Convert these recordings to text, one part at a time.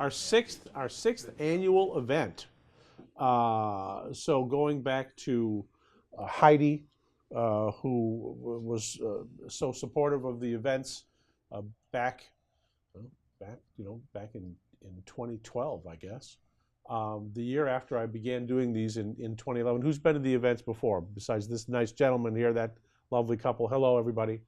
our sixth annual event. So going back to Heidi, who was so supportive of the events back, back in 2012, I guess. The year after I began doing these in 2011. Who's been to the events before, besides this nice gentleman here, that lovely couple? Hello, everybody.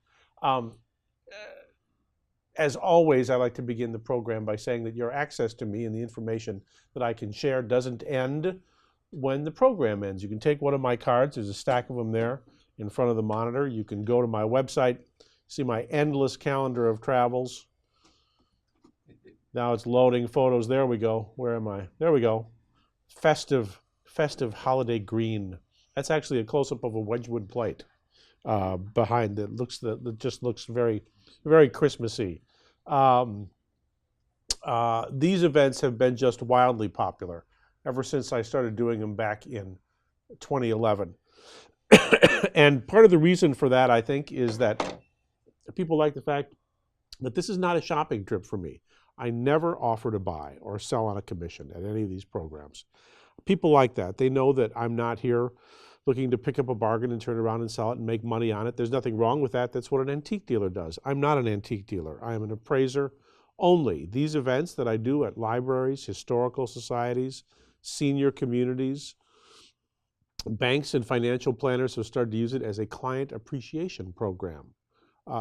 As always, I like to begin the program by saying that your access to me and the information that I can share doesn't end when the program ends. You can take one of my cards. There's a stack of them there in front of the monitor. You can go to my website, see my endless calendar of travels. Now it's loading photos. There we go. Where am I? There we go. Festive holiday green. That's actually a close-up of a Wedgwood plate behind that just looks very, very Christmassy. These events have been just wildly popular ever since I started doing them back in 2011. And part of the reason for that, I think, is that people like the fact that this is not a shopping trip for me. I never offer to buy or sell on a commission at any of these programs. People like that. They know that I'm not here looking to pick up a bargain and turn around and sell it and make money on it. There's nothing wrong with that. That's what an antique dealer does. I'm not an antique dealer. I am an appraiser only. These events that I do at libraries, historical societies, senior communities, banks and financial planners have started to use it as a client appreciation program.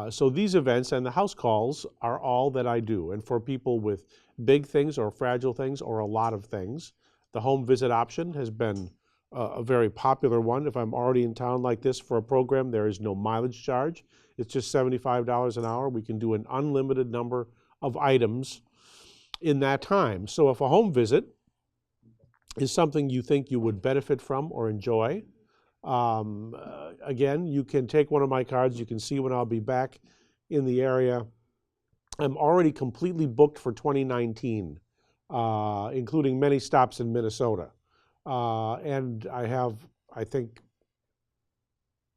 So these events and the house calls are all that I do. And for people with big things or fragile things or a lot of things, the home visit option has been a very popular one. If I'm already in town like this for a program, there is no mileage charge. It's just $75 an hour. We can do an unlimited number of items in that time. So if a home visit is something you think you would benefit from or enjoy, again, you can take one of my cards. You can see when I'll be back in the area. I'm already completely booked for 2019, including many stops in Minnesota. And I have, I think,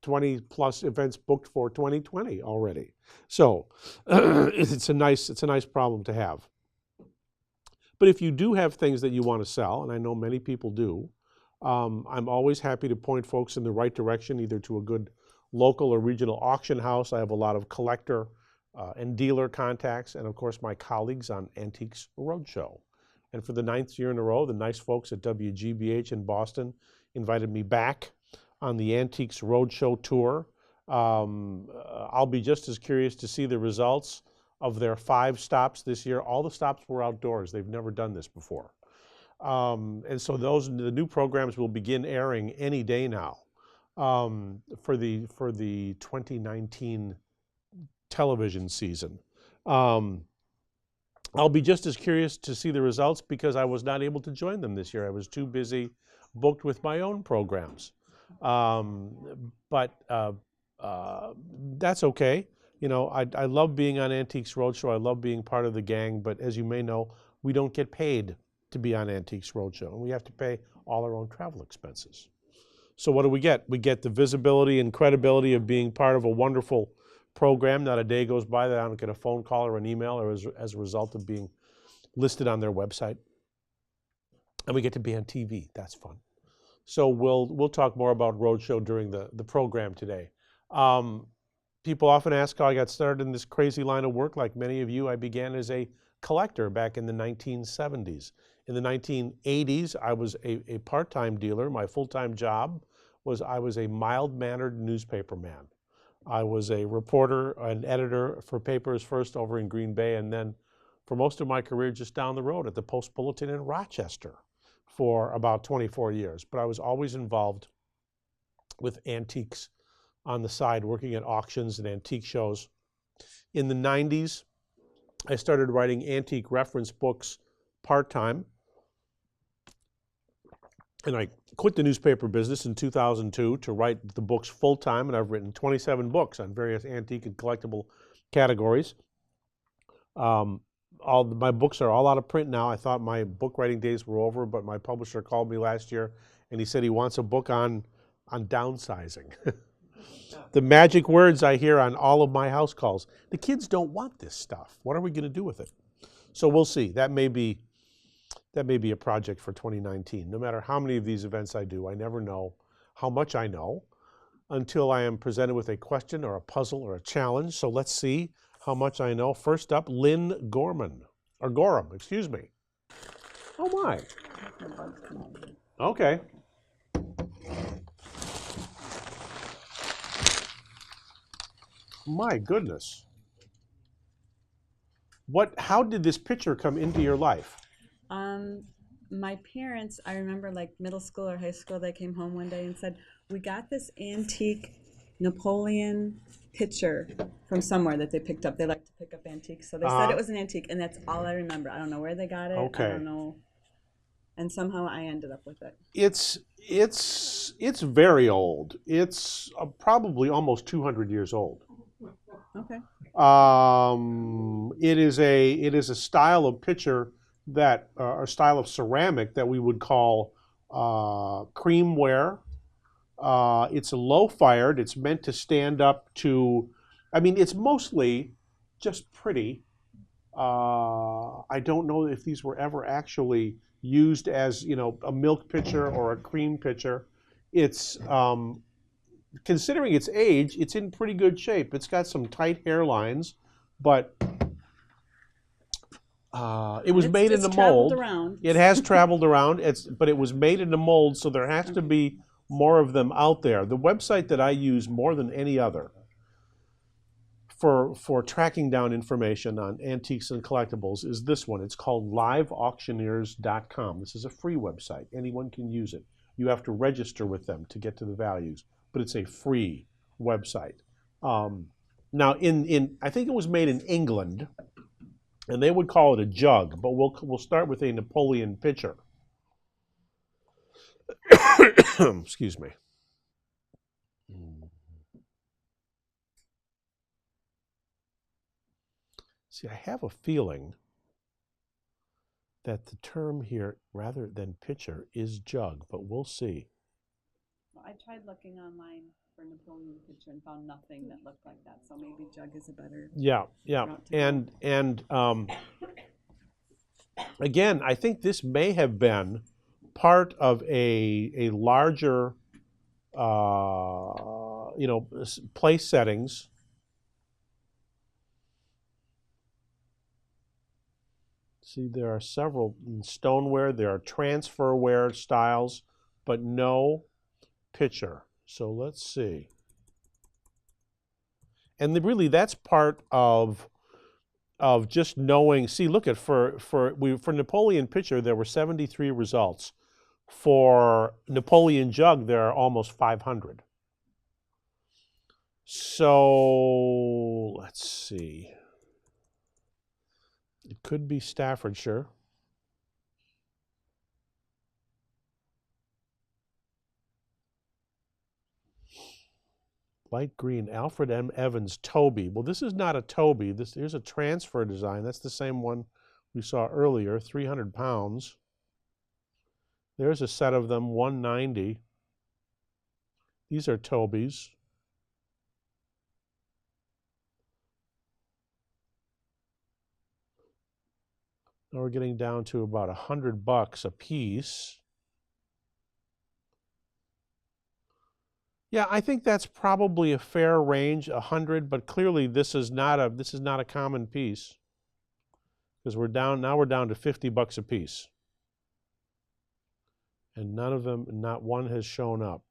20 plus events booked for 2020 already. So it's a nice problem to have. But if you do have things that you want to sell, and I know many people do, I'm always happy to point folks in the right direction, either to a good local or regional auction house. I have a lot of collector and dealer contacts, and of course my colleagues on Antiques Roadshow. And for the 9th year in a row, the nice folks at WGBH in Boston invited me back on the Antiques Roadshow tour. I'll be just as curious to see the results of their 5 stops this year. All the stops were outdoors. They've never done this before. And so the new programs will begin airing any day now for the 2019 television season. I'll be just as curious to see the results because I was not able to join them this year. I was too busy booked with my own programs. But that's okay. You know, I love being on Antiques Roadshow. I love being part of the gang, but as you may know, we don't get paid to be on Antiques Roadshow, and we have to pay all our own travel expenses. So what do we get? We get the visibility and credibility of being part of a wonderful program. Not a day goes by that I don't get a phone call or an email or as a result of being listed on their website. And we get to be on TV. That's fun. So we'll talk more about Roadshow during the program today. People often ask how I got started in this crazy line of work. Like many of you, I began as a collector back in the 1970s. In the 1980s, I was a part-time dealer. My full-time job was I was a mild-mannered newspaper man. I was a reporter, an editor for papers first over in Green Bay, and then for most of my career just down the road at the Post-Bulletin in Rochester for about 24 years. But I was always involved with antiques on the side, working at auctions and antique shows. In the 90s, I started writing antique reference books part-time. And I quit the newspaper business in 2002 to write the books full-time, and I've written 27 books on various antique and collectible categories. My books are all out of print now. I thought my book writing days were over, but my publisher called me last year, and he said he wants a book on downsizing. The magic words I hear on all of my house calls. The kids don't want this stuff. What are we going to do with it? So we'll see. That may be that may be a project for 2019. No matter how many of these events I do, I never know how much I know until I am presented with a question or a puzzle or a challenge. So let's see how much I know. First up, Lynn Gorman, or Gorham, excuse me. Oh my. Okay. My goodness. How did this picture come into your life? My parents, I remember like middle school or high school, they came home one day and said, we got this antique Napoleon picture from somewhere that they picked up. They like to pick up antiques. So they said it was an antique, and that's all I remember. I don't know where they got it. Okay. I don't know. And somehow I ended up with it. It's very old. It's probably almost 200 years old. Okay. It is a style of picture that a style of ceramic that we would call creamware. It's low fired. It's meant to stand up to. I mean, it's mostly just pretty. I don't know if these were ever actually used as, you know, a milk pitcher or a cream pitcher. It's considering its age, it's in pretty good shape. It's got some tight hairlines, but it was made in the mold. Around. It has traveled around. But it was made in the mold, so there has to be more of them out there. The website that I use more than any other for tracking down information on antiques and collectibles is this one. It's called liveauctioneers.com. This is a free website. Anyone can use it. You have to register with them to get to the values, but it's a free website. Now, I think it was made in England, and they would call it a jug, but we'll start with a Napoleon pitcher. Excuse me. See, I have a feeling that the term here, rather than pitcher, is jug, but we'll see. Well, I tried looking online for Napoleon picture and found nothing that looked like that. So maybe jug is a better. Yeah. And again, I think this may have been part of a larger, place settings. See, there are several stoneware. There are transferware styles, but no pitcher. So let's see. And really, that's part of just knowing. See, look at for Napoleon pitcher, there were 73 results. For Napoleon jug, there are almost 500. So let's see. It could be Staffordshire. Light green, Alfred M. Evans, Toby. Well, this is not a Toby. Here's a transfer design. That's the same one we saw earlier, 300 pounds. There's a set of them, 190. These are Tobys. Now we're getting down to about $100 a piece. Yeah, I think that's probably a fair range, 100. But clearly, this is not a common piece, because we're down to $50 a piece, and not one has shown up.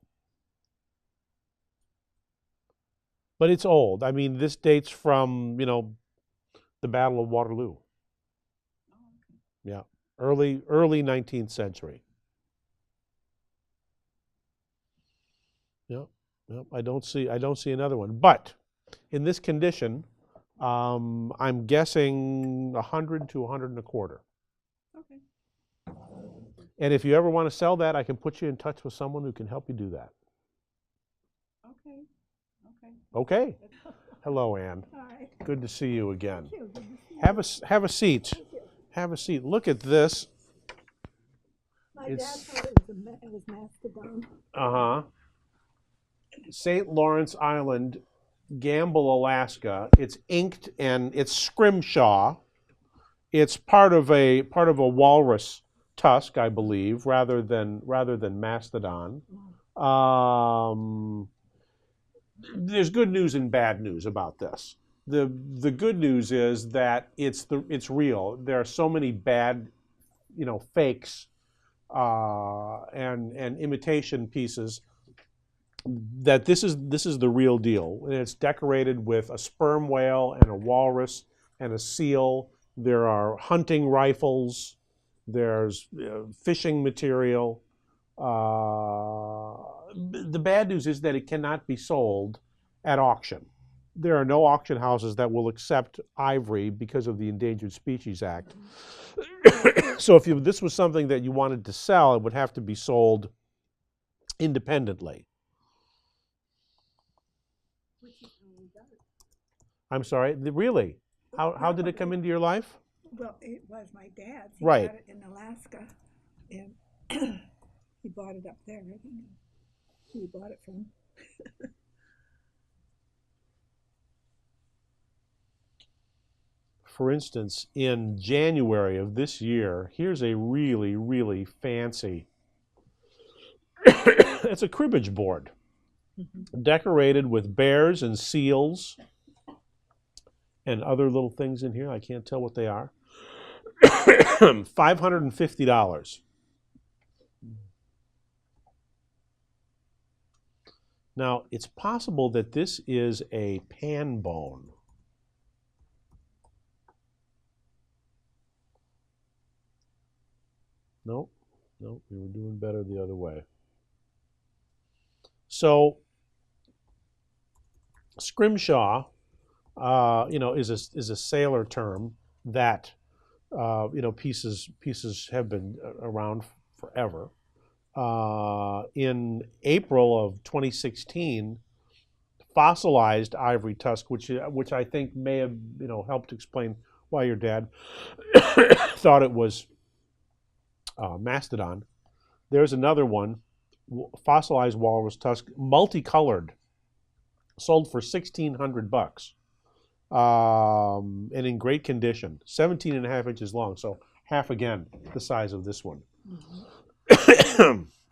But it's old. I mean, this dates from the Battle of Waterloo. Yeah, early 19th century. Yep. I don't see another one. But in this condition, I'm guessing 100 to 100 and a quarter. Okay. And if you ever want to sell that, I can put you in touch with someone who can help you do that. Okay. Okay. Hello, Ann. Hi. Good to see you again. Thank you. Good to see you. Have a seat. Have a seat. Look at this. My dad thought it was mastodon. St. Lawrence Island, Gamble, Alaska. It's inked and it's scrimshaw. It's part of a walrus tusk, I believe, rather than mastodon. There's good news and bad news about this. The good news is that it's real. There are so many bad, fakes and imitation pieces that this is the real deal. And it's decorated with a sperm whale and a walrus and a seal. There are hunting rifles. There's fishing material. The bad news is that it cannot be sold at auction. There are no auction houses that will accept ivory because of the Endangered Species Act. So if this was something that you wanted to sell, it would have to be sold independently. I'm sorry, really? How did it come into your life? Well, it was my dad's. He Right. got it in Alaska, and he bought it up there. I don't know who he bought it from. For instance, in January of this year, here's a really, really fancy, it's a cribbage board, decorated with bears and seals and other little things in here. I can't tell what they are. $550. Now, it's possible that this is a pan bone. Nope, we were doing better the other way. So, scrimshaw, is a sailor term that pieces have been around forever. In April of 2016, fossilized ivory tusk, which I think may have helped explain why your dad thought it was mastodon. There's another one, fossilized walrus tusk, multicolored, sold for $1,600, and in great condition, 17 and a half inches long, so half again the size of this one.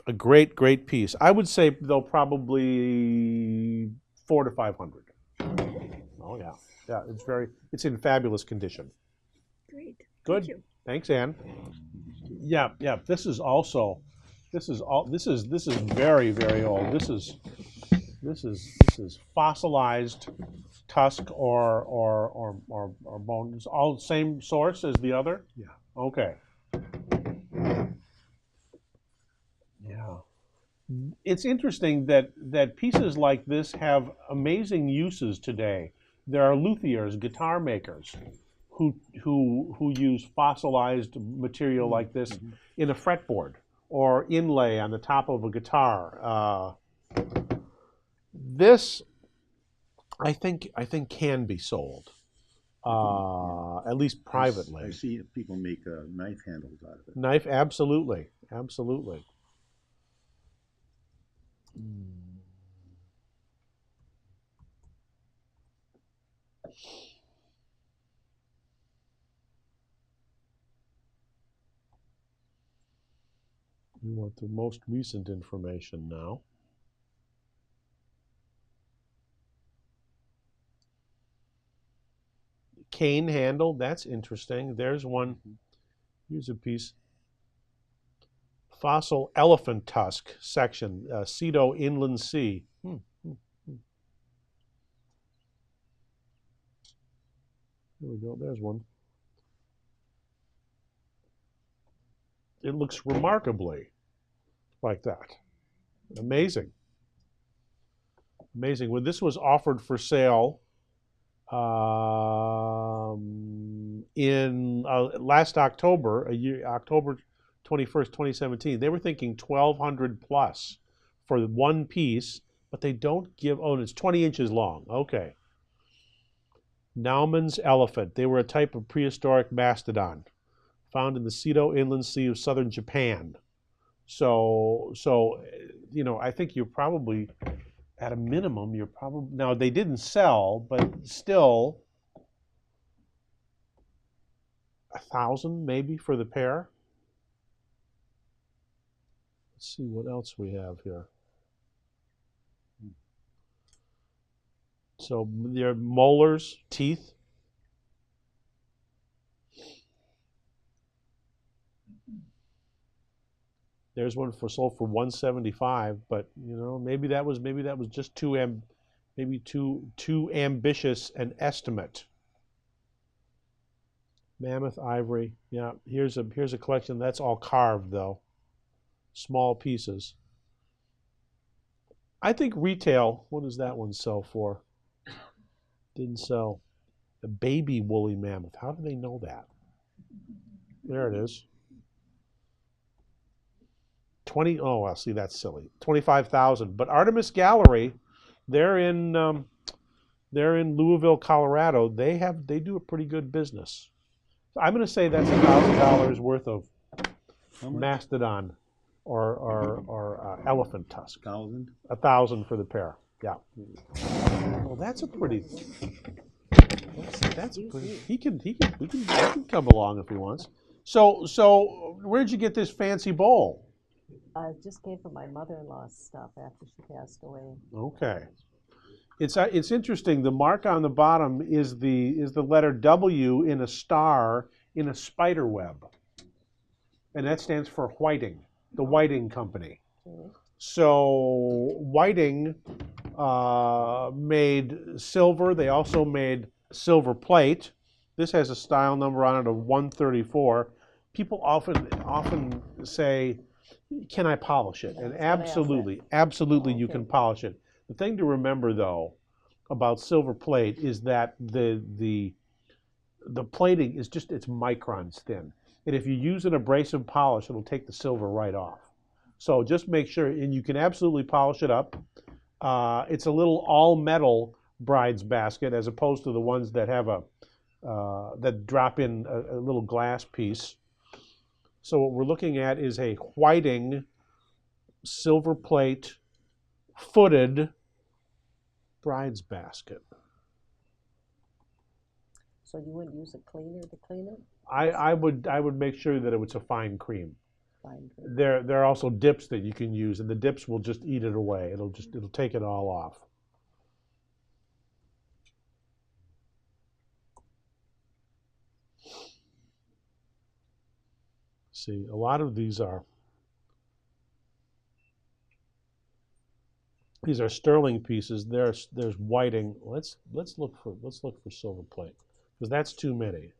A great piece. I would say though probably $400 to $500. Oh yeah, it's in fabulous condition. Great. Good. Thank you. Thanks, Ann. Yeah. This is very, very old. This is fossilized tusk or bones. All same source as the other? Yeah. Okay. Yeah. It's interesting that pieces like this have amazing uses today. There are luthiers, guitar makers, who use fossilized material like this in a fretboard or inlay on the top of a guitar. This, I think can be sold, at least privately. I see people make knife handles out of it. Knife, absolutely. We want the most recent information now. Cane handle, that's interesting. There's one. Here's a piece. Fossil elephant tusk section, Cedo Inland Sea. There we go, there's one. It looks remarkably like that. Amazing. When this was offered for sale in last October, October 21st, 2017, they were thinking $1,200 plus for one piece, but they don't give, and it's 20 inches long. Okay. Naumann's elephant. They were a type of prehistoric mastodon found in the Cedo Inland Sea of southern Japan. So I think you're probably, at a minimum, now they didn't sell, but still, 1,000 maybe for the pair. Let's see what else we have here. So there are molars, teeth. There's one sold for $175, but you know maybe that was just too ambitious an estimate. Mammoth ivory, yeah. Here's a collection that's all carved though, small pieces. I think retail. What does that one sell for? Didn't sell. A baby woolly mammoth. How do they know that? There it is. 20. Oh, well, see, that's silly. 25,000. But Artemis Gallery, they're in Louisville, Colorado. They do a pretty good business. So I'm going to say that's $1,000 worth of mastodon or elephant tusk. 1,000? 1,000 for the pair. Yeah. Well, that's a pretty. That's pretty. We can come along if he wants. So where'd you get this fancy bowl? It just came from my mother-in-law's stuff after she passed away. Okay. It's interesting. The mark on the bottom is the letter W in a star in a spider web, and that stands for Whiting, the Whiting Company. Okay. So Whiting made silver. They also made silver plate. This has a style number on it of 134. People often say, "Can I polish it?" And absolutely, you can polish it. The thing to remember, though, about silver plate is that the plating is it's microns thin, and if you use an abrasive polish, it'll take the silver right off. So just make sure, and you can absolutely polish it up. It's a little all-metal bride's basket as opposed to the ones that have that drop in a little glass piece. So what we're looking at is a Whiting silver plate footed bride's basket. So you wouldn't use a cleaner to clean it? I would make sure that it was a fine cream. Fine cream. There are also dips that you can use, and the dips will just eat it away. It'll take it all off. See, a lot of these are sterling pieces. There's Whiting. Let's look for silver plate, because that's too many.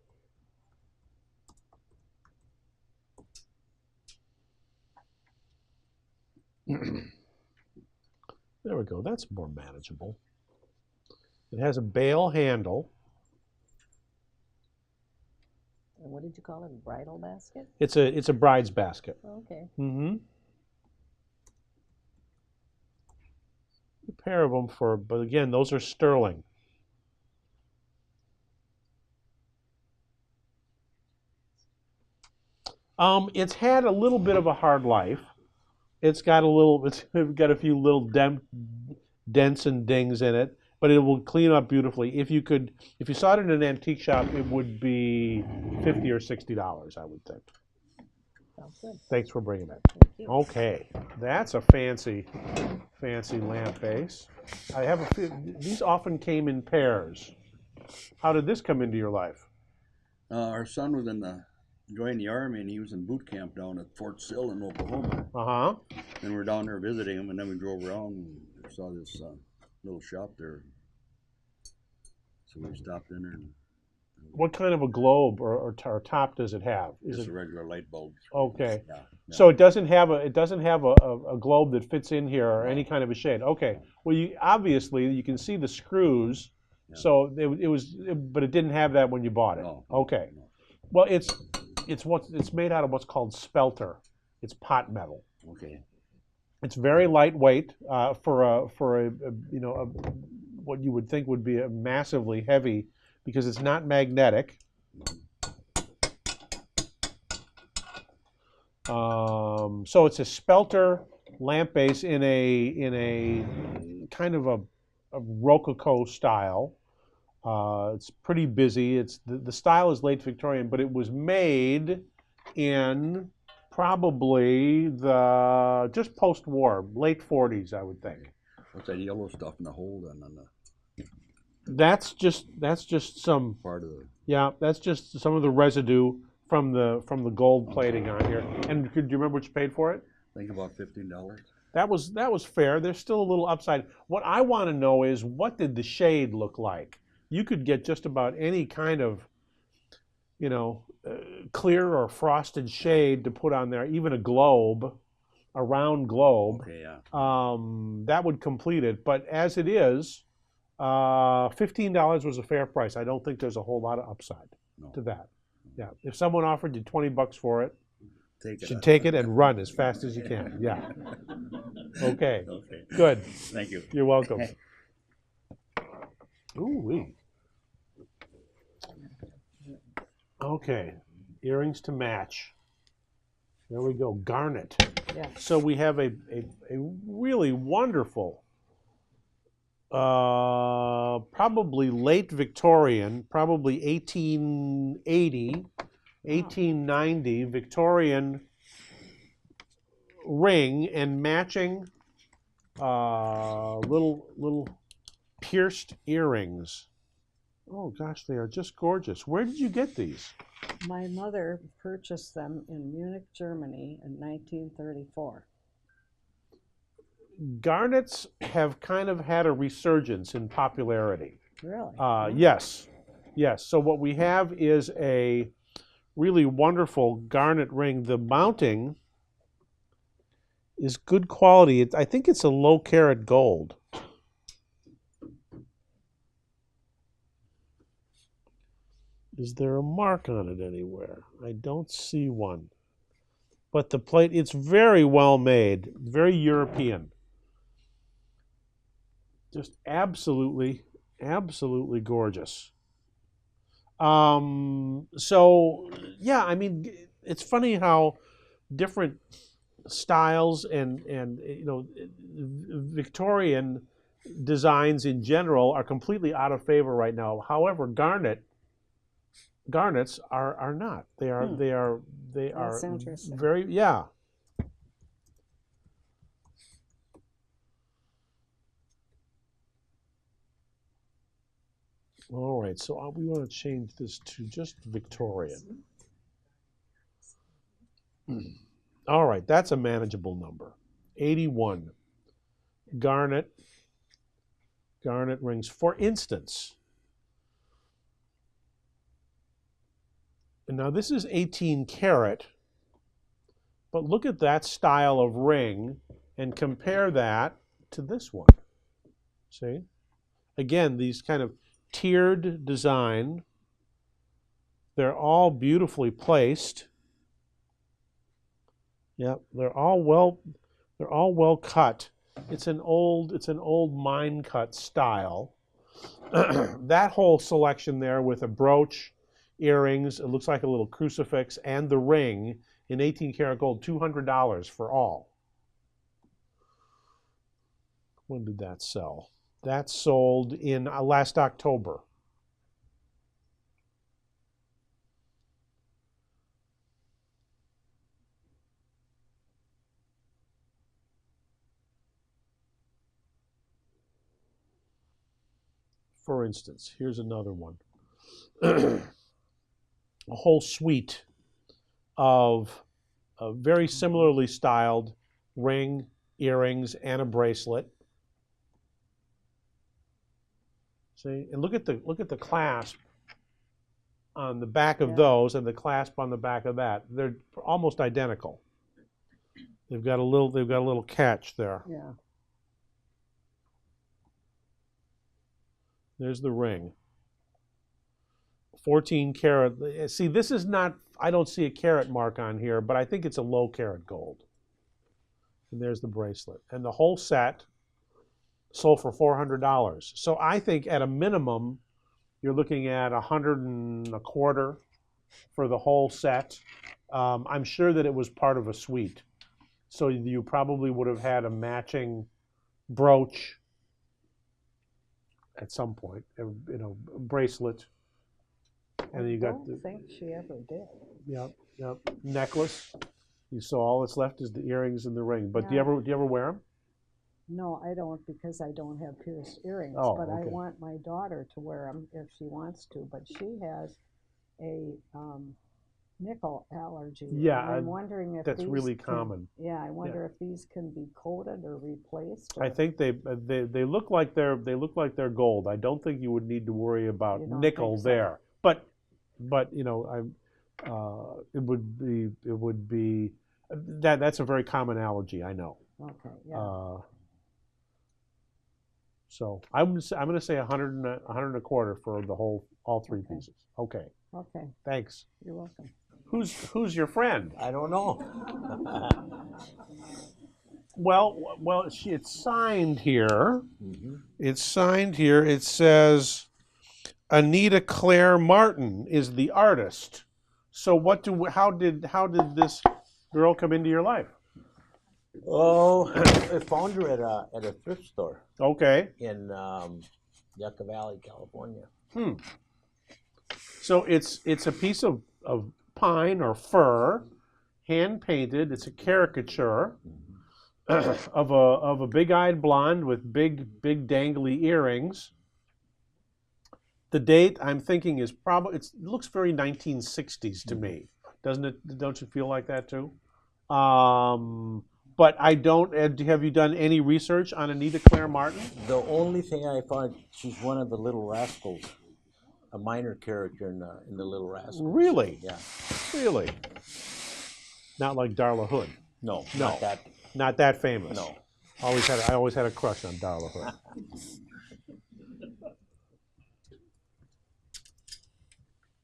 There we go. That's more manageable. It has a bale handle. And what did you call it? A bridal basket? It's a bride's basket. Okay. Mm-hmm. A pair of them but again, those are sterling. It's had a little bit of a hard life. It's got a few little dents and dings in it, but it will clean up beautifully. If you saw it in an antique shop, it would be $50 or $60, I would think. Sounds good. Thanks for bringing it. Thank you. Okay, that's a fancy lamp base. I have a few. These often came in pairs. How did this come into your life? Our son was joined the Army, and he was in boot camp down at Fort Sill in Oklahoma. Uh-huh. And we were down there visiting him, and then we drove around and saw this little shop there. So we stopped in there. And What kind of a globe or top does it have? Is just it a regular light bulb. okay? Yeah, yeah. So it doesn't have a globe that fits in here or any kind of a shade. Okay. Well, you can see the screws. Yeah. So but it didn't have that when you bought it. No. Okay. No. Well, it's made out of what's called spelter. It's pot metal. Okay. It's very lightweight for what you would think would be a massively heavy, because it's not magnetic. So it's a spelter lamp base in a kind of a Rococo style. It's pretty busy. The style is late Victorian, but it was made in probably the just post-war, late 40s, I would think. What's that yellow stuff in the hole then on the That's just some, part of the? yeah, that's just some of the residue from the gold plating on here. And do you remember what you paid for it? I think about $15. That was fair. There's still a little upside. What I want to know is, what did the shade look like? You could get just about any kind of, you know, clear or frosted shade to put on there, even a globe, a round globe. Okay, yeah. That would complete it. But as it is, $15 was a fair price. I don't think there's a whole lot of upside to that. Yeah. If someone offered you $20 for it, Take you it. should take it and run as fast as you can. Yeah. Okay. Okay. Good. Thank you. You're welcome. Ooh-wee. Okay. Earrings to match. There we go. Garnet. Yeah. So we have a really wonderful, probably late Victorian, probably 1880, 1890 Victorian ring and matching little pierced earrings. Oh gosh, they are just gorgeous. Where did you get these? My mother purchased them in Munich, Germany in 1934. Garnets have kind of had a resurgence in popularity. Really? Yes, yes. So what we have is a really wonderful garnet ring. The mounting is good quality. I think it's a low carat gold. Is there a mark on it anywhere? I don't see one. But the plate, it's very well made, very European. Just absolutely, absolutely gorgeous. So yeah, I mean, it's funny how different styles and you know, Victorian designs in general are completely out of favor right now. However, garnets are not. They are That's interesting. very, yeah. All right, so we want to change this to just Victorian. All right, that's a manageable number. 81. Garnet rings. For instance, and now this is 18 karat, but look at that style of ring and compare that to this one. See? Again, these kind of tiered design. They're all beautifully placed. Yep, they're all well cut. It's an old mine cut style. That whole selection there with a brooch, earrings, it looks like a little crucifix, and the ring in 18 karat gold, $200 for all. When did that sell? That sold in last October. For instance, here's another one. A whole suite of very similarly styled ring, earrings, and a bracelet. See, and look at the clasp on the back of those and the clasp on the back of that. They're almost identical. They've got a little catch there. Yeah. There's the ring. 14 karat. See, this is not, I don't see a carat mark on here, but I think it's a low carat gold. And there's the bracelet. And the whole set sold for $400. So I think at a minimum, you're looking at $125 for the whole set. I'm sure that it was part of a suite. So you probably would have had a matching brooch at some point, you know, bracelet. And then you got I don't think she ever did. Yep, necklace. So all that's left is the earrings and the ring. But Yeah. do you ever wear them? No, I don't, because I don't have pierced earrings, Oh, but I okay. want my daughter to wear them if she wants to, but she has a nickel allergy. Yeah, and I'm wondering if that's these really can- common. Yeah, I wonder if these can be coated or replaced. I or- think they look like they're gold. I don't think you would need to worry about You don't nickel think so? there. But you know, it would be that's a very common allergy. I know. Okay, yeah. So I'm going to say 100 and 100 and a quarter for all three Okay. pieces. Okay, Okay, thanks. you're welcome. Who's your friend? I don't know. Well, it's signed here. Mhm. It's signed here. It says Anita Claire Martin is the artist. So how did this girl come into your life? Oh, I found her at a thrift store Okay. in Yucca Valley, California. So it's a piece of pine or fir, hand painted. It's a caricature of a big-eyed blonde with big dangly earrings. The date I'm thinking is probably it looks very 1960s to me, doesn't it? Don't you feel like that too? But I don't. Have you done any research on Anita Claire Martin? The only thing I found, she's one of the Little Rascals, a minor character in the Little Rascals. Really? Yeah. Really? Not like Darla Hood. No, No. not that. Not that famous. No. I always had a crush on Darla Hood.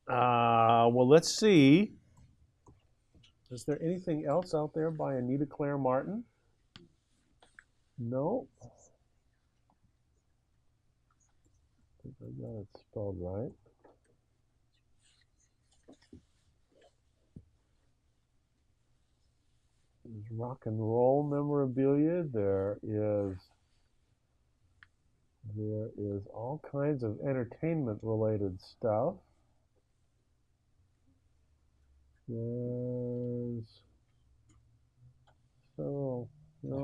Well, let's see. Is there anything else out there by Anita Claire Martin? No. I think I got it spelled right. There's rock and roll memorabilia. There is all kinds of entertainment related stuff. There's so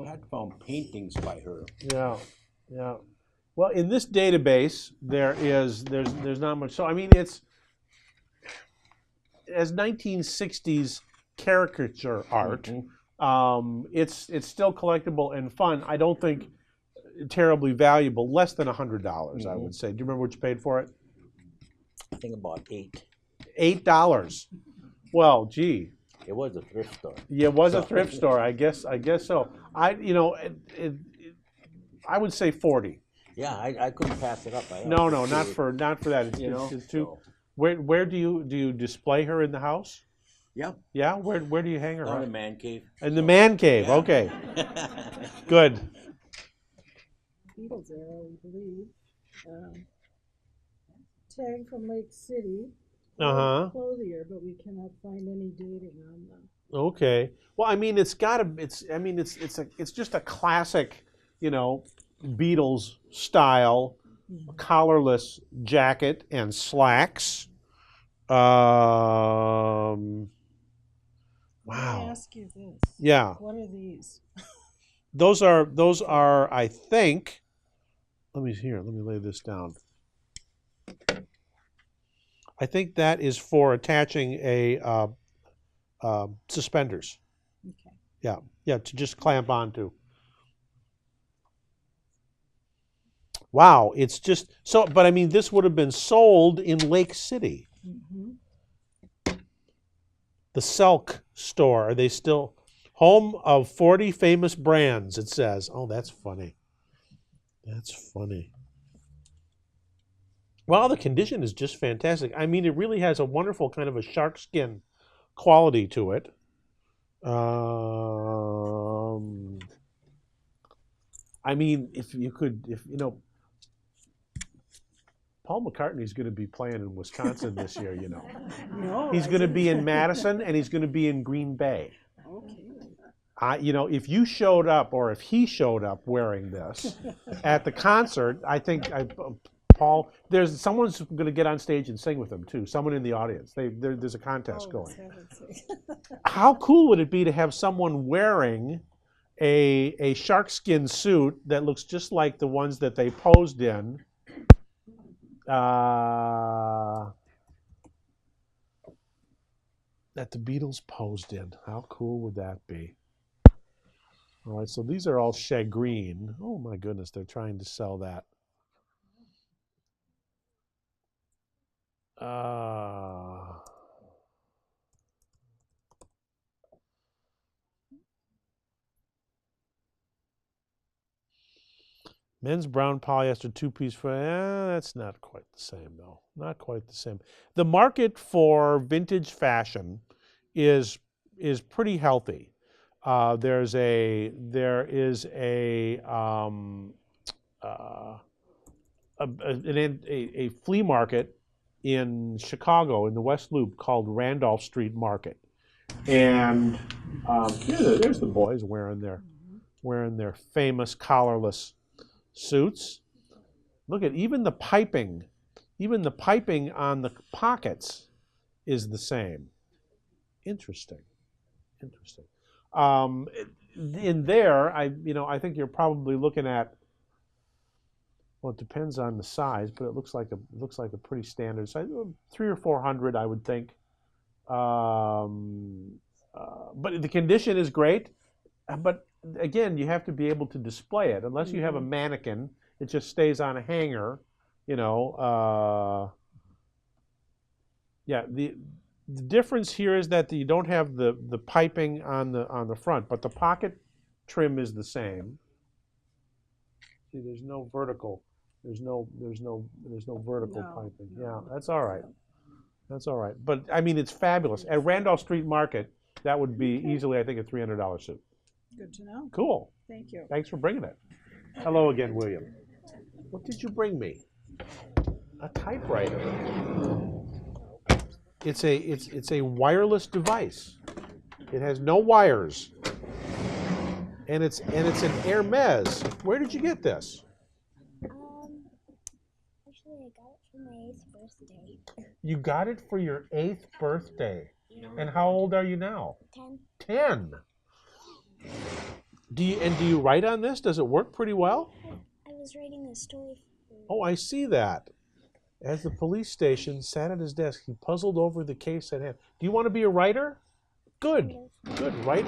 I had found paintings by her. yeah. Well, in this database, there's not much. So I mean, it's as 1960s caricature art. It's still collectible and fun. I don't think terribly valuable. Less than $100, I would say. Do you remember what you paid for it? I think about $8. $8. Well, gee. It was a thrift store. Yeah, it was a thrift store. I guess so. I would say 40. Yeah, I couldn't pass it up. No, not for that. It's too. So, Where do you display her in the house? yeah, Yeah, where do you hang her? down up? in man cave. In the man cave. Yeah. Okay, good. Beatles era, we believe. Tag from Lake City. Clothier, but we cannot find any dating on them. Okay. Well, I mean, it's just a classic, Beatles style collarless jacket and slacks. Wow. Let me ask you this. Yeah. What are these? Those are I think. Let me lay this down. I think that is for attaching a suspenders. Okay. Yeah, to just clamp onto. Wow, it's just so. But I mean, this would have been sold in Lake City. The Selk store. Are they still home of 40 famous brands? It says. Oh, that's funny. That's funny. Well, the condition is just fantastic. I mean, it really has a wonderful kind of a shark skin quality to it. I mean, if Paul McCartney's going to be playing in Wisconsin this year, No. He's going to be in Madison and he's going to be in Green Bay. Okay. If you showed up or if he showed up wearing this at the concert, I think Paul, someone's going to get on stage and sing with them too. Someone in the audience. There's a contest going. How cool would it be to have someone wearing a sharkskin suit that looks just like the ones that they posed in? That the Beatles posed in. How cool would that be? All right, so these are all shagreen. Oh my goodness, they're trying to sell that. Men's brown polyester two-piece. That's not quite the same, though. Not quite the same. The market for vintage fashion is pretty healthy. There is a flea market in Chicago in the West Loop called Randolph Street Market, and there's the boys wearing their famous collarless suits. Look at even the piping on the pockets is the same. Interesting. In there, I think you're probably looking at, well, it depends on the size, but it looks like a pretty standard size, 300 or 400, I would think. But the condition is great. But again, you have to be able to display it. Unless you have a mannequin, it just stays on a hanger. The difference here is that you don't have the piping on the front, but the pocket trim is the same. See, there's no vertical. There's no vertical piping. Yeah, that's all right. That's all right. But I mean, it's fabulous. At Randolph Street Market, that would be easily, I think, a $300 suit. Good to know. Cool. Thank you. Thanks for bringing it. Hello again, William. What did you bring me? A typewriter. It's a wireless device. It has no wires. And it's an Hermes. Where did you get this? Actually, I got it for my 8th birthday. You got it for your 8th birthday. And how old are you now? 10. 10. Do you write on this? Does it work pretty well? I was writing a story. Oh, I see that. As the police station sat at his desk, he puzzled over the case at hand. Do you want to be a writer? Good. Right?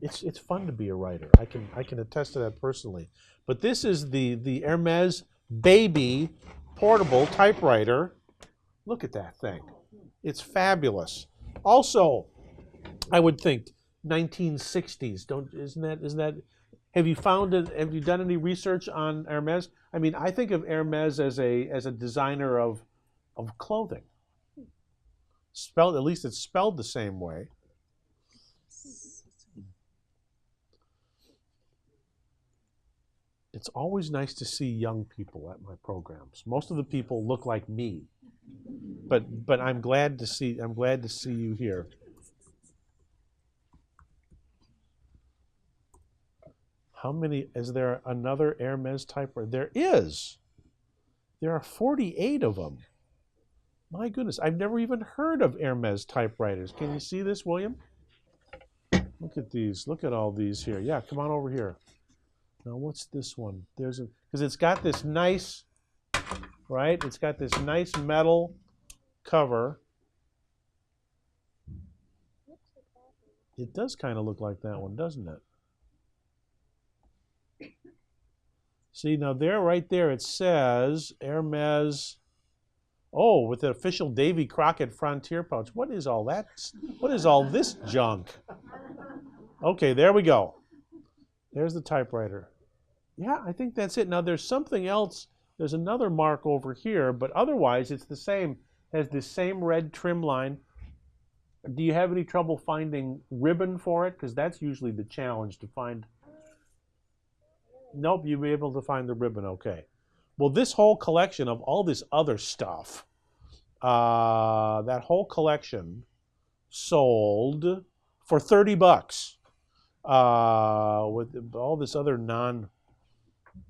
It's fun to be a writer. I can attest to that personally. But this is the Hermes Baby portable typewriter. Look at that thing. It's fabulous. Also, I would think 1960s. Isn't that? Have you done any research on Hermes? I mean, I think of Hermes as a designer of clothing. Spelled, at least it's spelled the same way. It's always nice to see young people at my programs. Most of the people look like me, but I'm glad to see you here. How many, is there another Hermes typewriter? There is. There are 48 of them. My goodness, I've never even heard of Hermes typewriters. Can you see this, William? Look at these. Look at all these here. Yeah, come on over here. Now, what's this one? Because it's got this nice, right? It's got this nice metal cover. It does kind of look like that one, doesn't it? See, now there, right there, it says Hermes. Oh, with the official Davy Crockett Frontier pouch. What is all that? What is all this junk? Okay, there we go. There's the typewriter. Yeah, I think that's it. Now there's something else. There's another mark over here, but otherwise it's the same. It has this same red trim line. Do you have any trouble finding ribbon for it? Because that's usually the challenge to find. Nope, you'll be able to find the ribbon, okay. Well, this whole collection of all this other stuff, that whole collection sold for $30 with all this other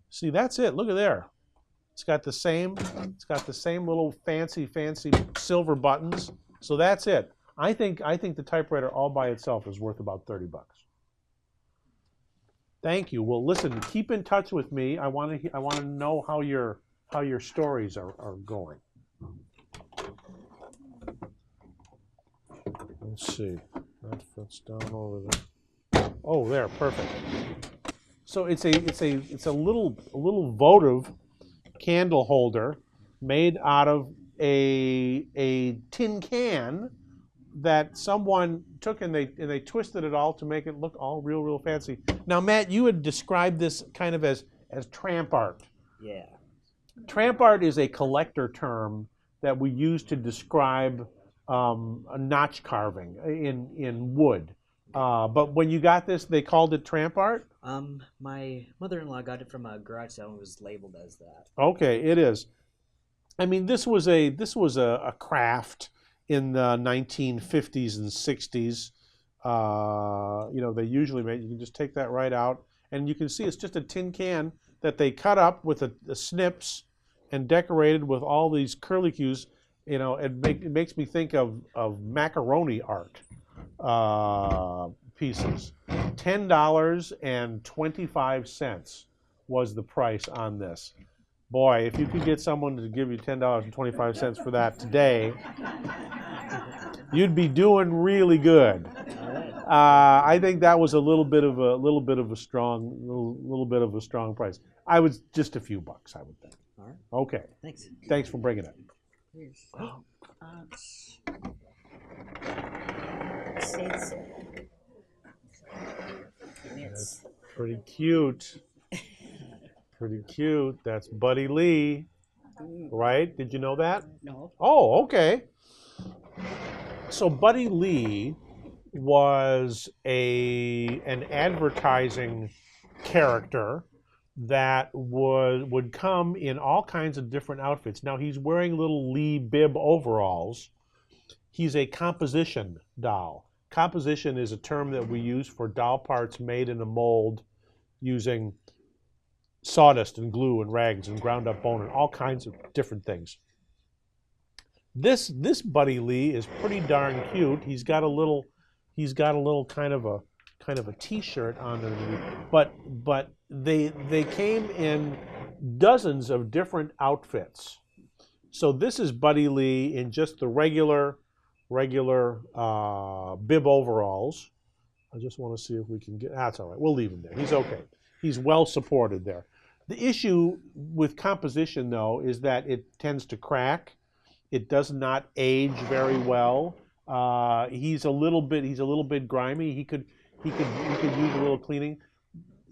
see, that's it. Look at there. It's got the same little fancy silver buttons. So that's it. I think the typewriter all by itself is worth about $30. Thank you. Well, listen, keep in touch with me. I want to know how your stories are going. Let's see. That fits down over there. Oh, there, perfect. So it's a little votive candle holder made out of a tin can that someone took and they twisted it all to make it look all real fancy. Now, Matt, you had described this kind of as tramp art. Yeah. Tramp art is a collector term that we use to describe a notch carving in wood. But when you got this, they called it tramp art? My mother-in-law got it from a garage sale and was labeled as that. Okay, it is. I mean, this was a craft in the 1950s and 60s. They usually make, you can just take that right out, and you can see it's just a tin can that they cut up with the snips and decorated with all these curlicues. It makes me think of macaroni art pieces. $10.25 was the price on this. Boy, if you could get someone to give you $10.25 for that today, you'd be doing really good. I think that was a little bit of a strong price. I was just a few bucks, I would think. All right. Okay. Thanks for bringing it. That's pretty cute. Pretty cute.'s Buddy Lee, right? Did you know that? No. Oh, okay. So Buddy Lee was an advertising character that would come in all kinds of different outfits. Now he's wearing little Lee bib overalls. He's a composition doll. Composition is a term that we use for doll parts made in a mold using sawdust and glue and rags and ground up bone and all kinds of different things. This Buddy Lee is pretty darn cute. He's got a little kind of a t-shirt underneath, but they came in dozens of different outfits. So this is Buddy Lee in just the regular bib overalls. I just want to see if we can get. That's all right. We'll leave him there. He's okay. He's well supported there. The issue with composition, though, is that it tends to crack. It does not age very well. He's a little bit grimy. He could use a little cleaning.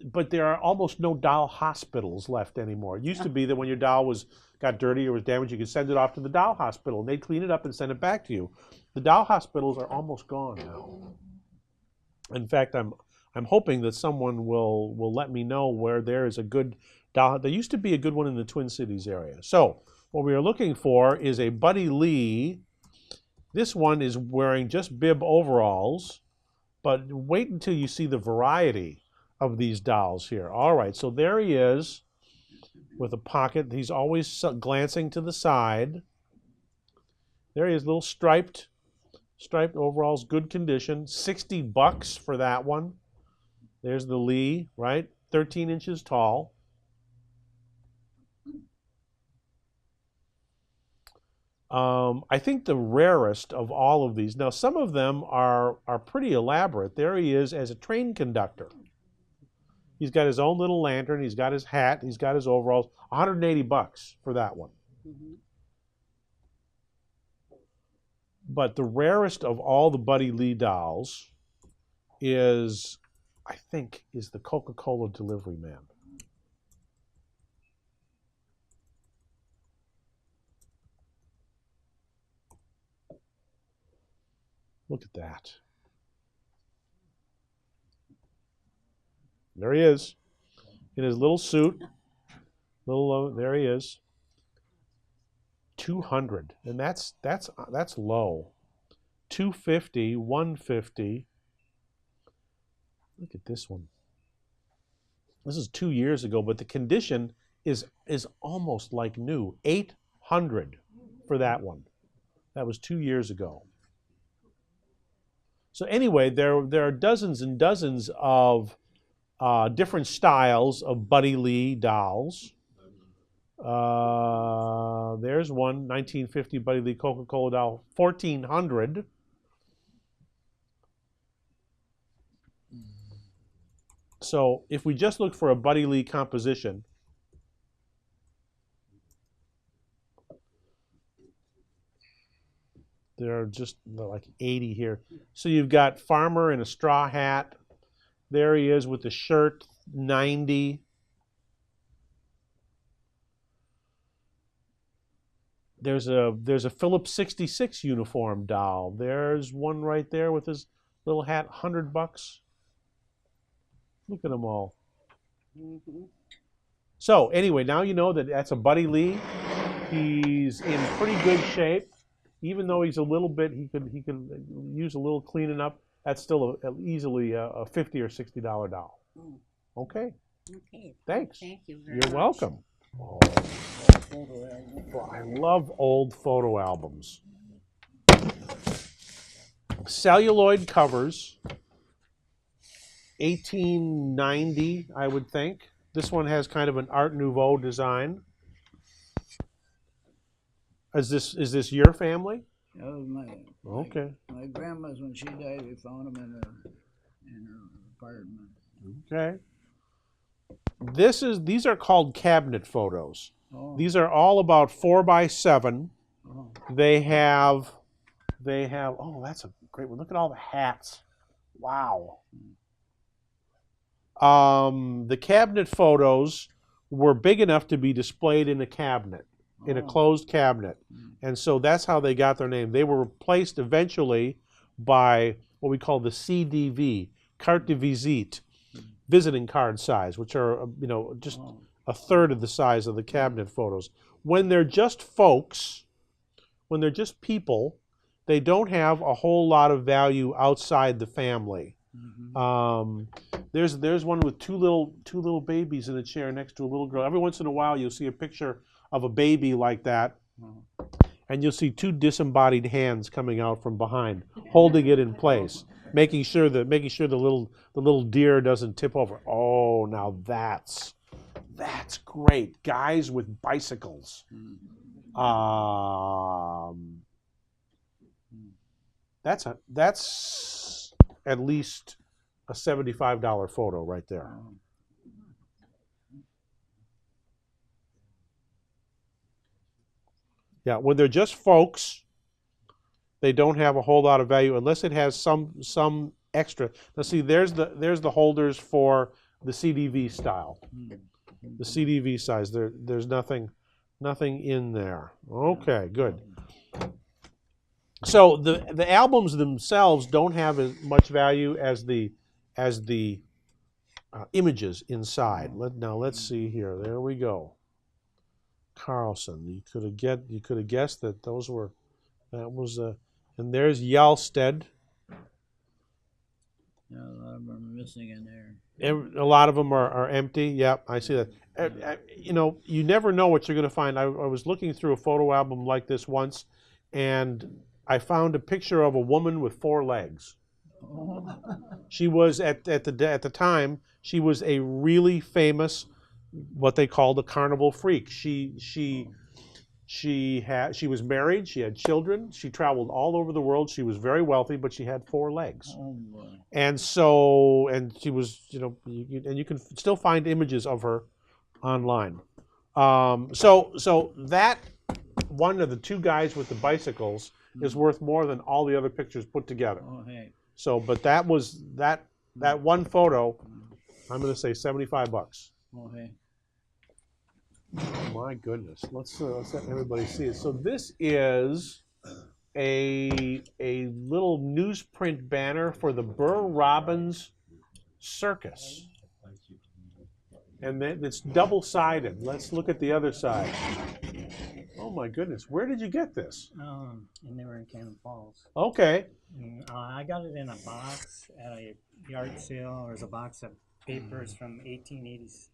But there are almost no doll hospitals left anymore. It used to be that when your doll got dirty or was damaged, you could send it off to the doll hospital, and they'd clean it up and send it back to you. The doll hospitals are almost gone now. In fact, I'm hoping that someone will let me know where there is a good doll. There used to be a good one in the Twin Cities area. So what we are looking for is a Buddy Lee. This one is wearing just bib overalls, but wait until you see the variety of these dolls here. All right, so there he is with a pocket. He's always glancing to the side. There he is, little striped overalls, good condition. $60 for that one. There's the Lee, right? 13 inches tall. I think the rarest of all of these. Now, some of them are pretty elaborate. There he is as a train conductor. He's got his own little lantern. He's got his hat. He's got his overalls. $180 for that one. Mm-hmm. But the rarest of all the Buddy Lee dolls is the Coca-Cola delivery man. Look at that. There he is in his little suit. There he is. 200, and that's low. 250, 150. Look at this one. This is 2 years ago, but the condition is almost like new. $800 for that one. That was 2 years ago. So anyway, there are dozens and dozens of different styles of Buddy Lee dolls. There's one 1950 Buddy Lee Coca-Cola doll, $1,400. So if we just look for a Buddy Lee composition, there are just like 80 here. So you've got Farmer in a straw hat. There he is with the shirt, 90. There's a Phillips 66 uniform doll. There's one right there with his little hat, $100. Look at them all. So anyway, now you know that that's a Buddy Lee. He's in pretty good shape. Even though he's a little bit, he could use a little cleaning up. That's still easily a $50 or $60 doll. Okay. Okay. Thanks. Thank you very You're much. welcome. Oh, I love old photo albums. Celluloid covers, 1890, I would think. This one has kind of an Art Nouveau design. Is this your family? That was Okay. my grandma's. When she died, we found them in her apartment. Okay. These are called cabinet photos. Oh. These are all about 4x7. Oh. They have, oh, that's a great one. Look at all the hats. Wow. The cabinet photos were big enough to be displayed in a cabinet, in a closed cabinet. And so that's how they got their name. They were replaced eventually by what we call the CDV, carte de visite, visiting card size, which are, just a third of the size of the cabinet photos. When they're just folks, when they're just people, they don't have a whole lot of value outside the family. There's one with two little babies in a chair next to a little girl. Every once in a while, you'll see a picture of a baby like that, and you'll see two disembodied hands coming out from behind, holding it in place, making sure the little deer doesn't tip over. Oh, now that's great. Guys with bicycles. That's at least a $75 photo right there. Yeah, when they're just folks, they don't have a whole lot of value unless it has some extra. Now see, there's the holders for the CDV style. The CDV size. There's nothing in there. Okay, good. So the albums themselves don't have as much value as the images inside. Now let's see here. There we go. Carlson. You could have guessed that and there's Yalstead. Yeah, a lot of them are missing in there. A lot of them are empty. Yep, I see that. You never know what you're going to find. I was looking through a photo album like this once, and I found a picture of a woman with 4 legs. She was at the time, she was a really famous, what they called a carnival freak. She was married, she had children, she traveled all over the world, she was very wealthy, but she had 4 legs. Oh, boy. And she was, and you can still find images of her online. So that one of the 2 guys with the bicycles is worth more than all the other pictures put together. Oh, hey. So, but that was that one photo, I'm going to say $75. Oh, hey. My goodness, let's let everybody see it. So this is a little newsprint banner for the Burr Robbins Circus, and then it's double-sided. Let's look at the other side. Oh my goodness, where did you get this? And they were in Cannon Falls. Okay. I got it in a box at a yard sale. There was a box of papers from 1880s.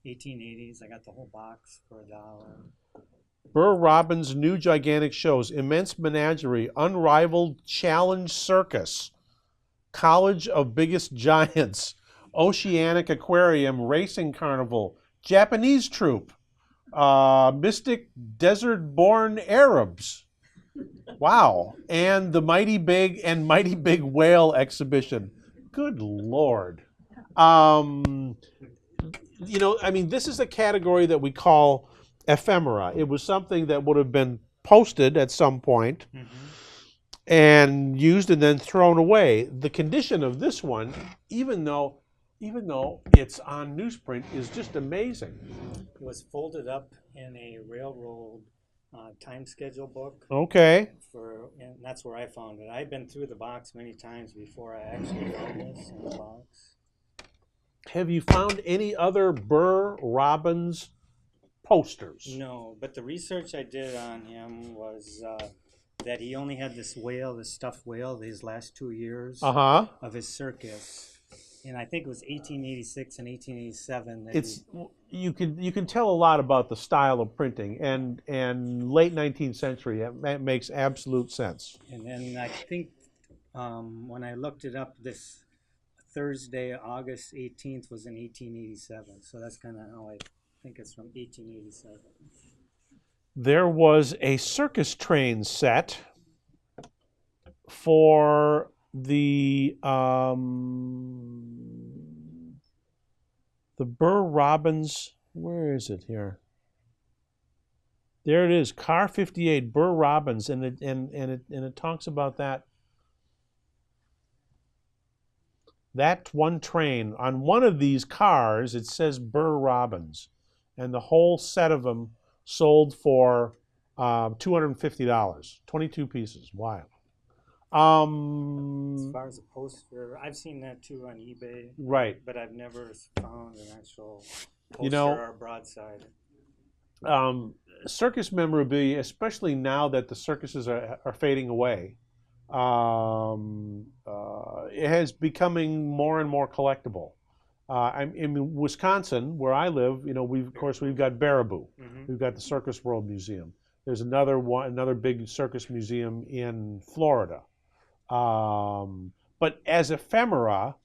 1880s. I got the whole box for $1. Burr Robbins' new gigantic shows, Immense Menagerie, Unrivaled Challenge Circus, College of Biggest Giants, Oceanic Aquarium, Racing Carnival, Japanese Troupe, Mystic Desert-Born Arabs. Wow. And the Mighty Big Whale exhibition. Good Lord. You know, I mean, this is a category that we call ephemera. It was something that would have been posted at some point and used and then thrown away. The condition of this one, even though it's on newsprint, is just amazing. It was folded up in a railroad time schedule book. Okay. And that's where I found it. I've been through the box many times before I actually found this in the box. Have you found any other Burr Robbins posters? No, but the research I did on him was that he only had this whale, this stuffed whale, these last 2 years of his circus. And I think it was 1886 and 1887 that you can tell a lot about the style of printing, and late 19th century, it makes absolute sense. And then I think when I looked it up, this Thursday, August 18th was in 1887. So that's kind of how I think it's from 1887. There was a circus train set for the Burr Robbins. Where is it here? There it is, Car 58, Burr Robbins, and it talks about that. That one train, on one of these cars, it says Burr Robbins, and the whole set of them sold for $250, 22 pieces. Wild. As far as a poster, I've seen that too on eBay. Right. But I've never found an actual poster You know, or broadside. Circus memorabilia, especially now that the circuses are fading away, it has becoming more and more collectible. I'm in Wisconsin, where I live. You know, we've got Baraboo. We've got the Circus World Museum. There's another big circus museum in Florida. But as ephemera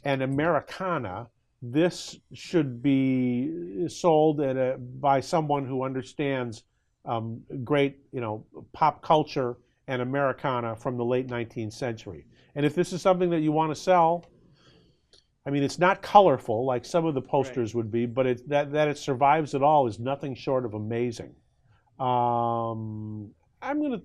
and Americana, this should be sold by someone who understands great, pop culture and Americana from the late 19th century. And if this is something that you want to sell, I mean, it's not colorful like some of the posters would be, but that it survives at all is nothing short of amazing. I'm gonna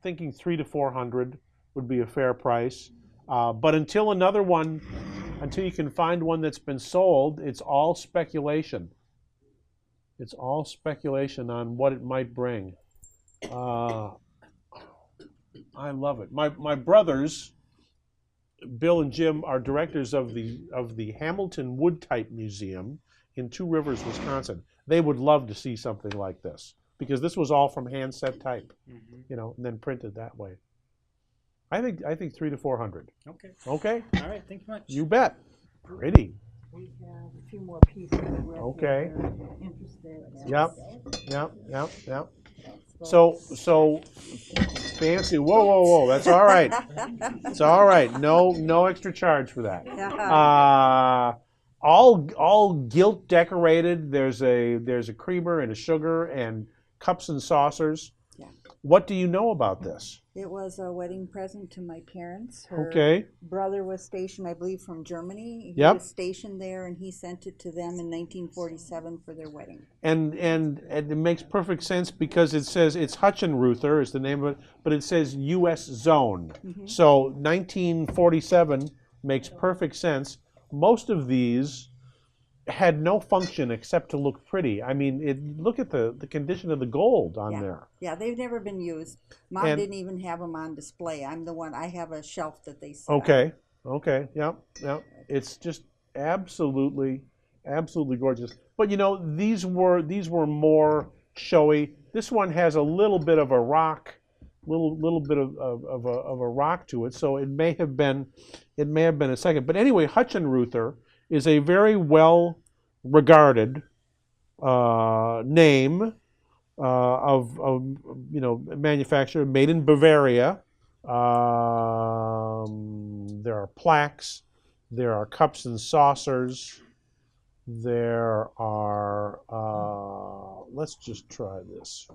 thinking $300 to $400 would be a fair price. But until you can find one that's been sold, it's all speculation. It's all speculation on what it might bring. I love it. My brothers, Bill and Jim, are directors of the Hamilton Wood Type Museum in Two Rivers, Wisconsin. They would love to see something like this, because this was all from handset type, and then printed that way. I think $300 to $400. Okay. Okay. All right. Thank you much. You bet. Pretty. We have a few more pieces. Okay. Interested in. Yep. So fancy. Whoa. That's all right. It's all right. No extra charge for that. All gilt decorated. There's a creamer and a sugar and cups and saucers. Yeah. What do you know about this? It was a wedding present to my parents. Her Okay. brother was stationed, I believe, from Germany. He Yep. was stationed there, and he sent it to them in 1947 for their wedding. And it makes perfect sense, because it says it's Hutchinruther is the name of it, but it says U.S. zone. So 1947 makes perfect sense. Most of these had no function except to look pretty. I mean, look at the condition of the gold on there. Yeah, they've never been used. Mom didn't even have them on display. I have a shelf that they sell. Okay, yep. It's just absolutely gorgeous. But these were more showy. This one has a little bit of a rock, little bit of a rock to it. So it may have been a second. But anyway, Hutchinruther is a very well regarded name of manufacturer, made in Bavaria. There are plaques. There are cups and saucers. There are, let's just try this.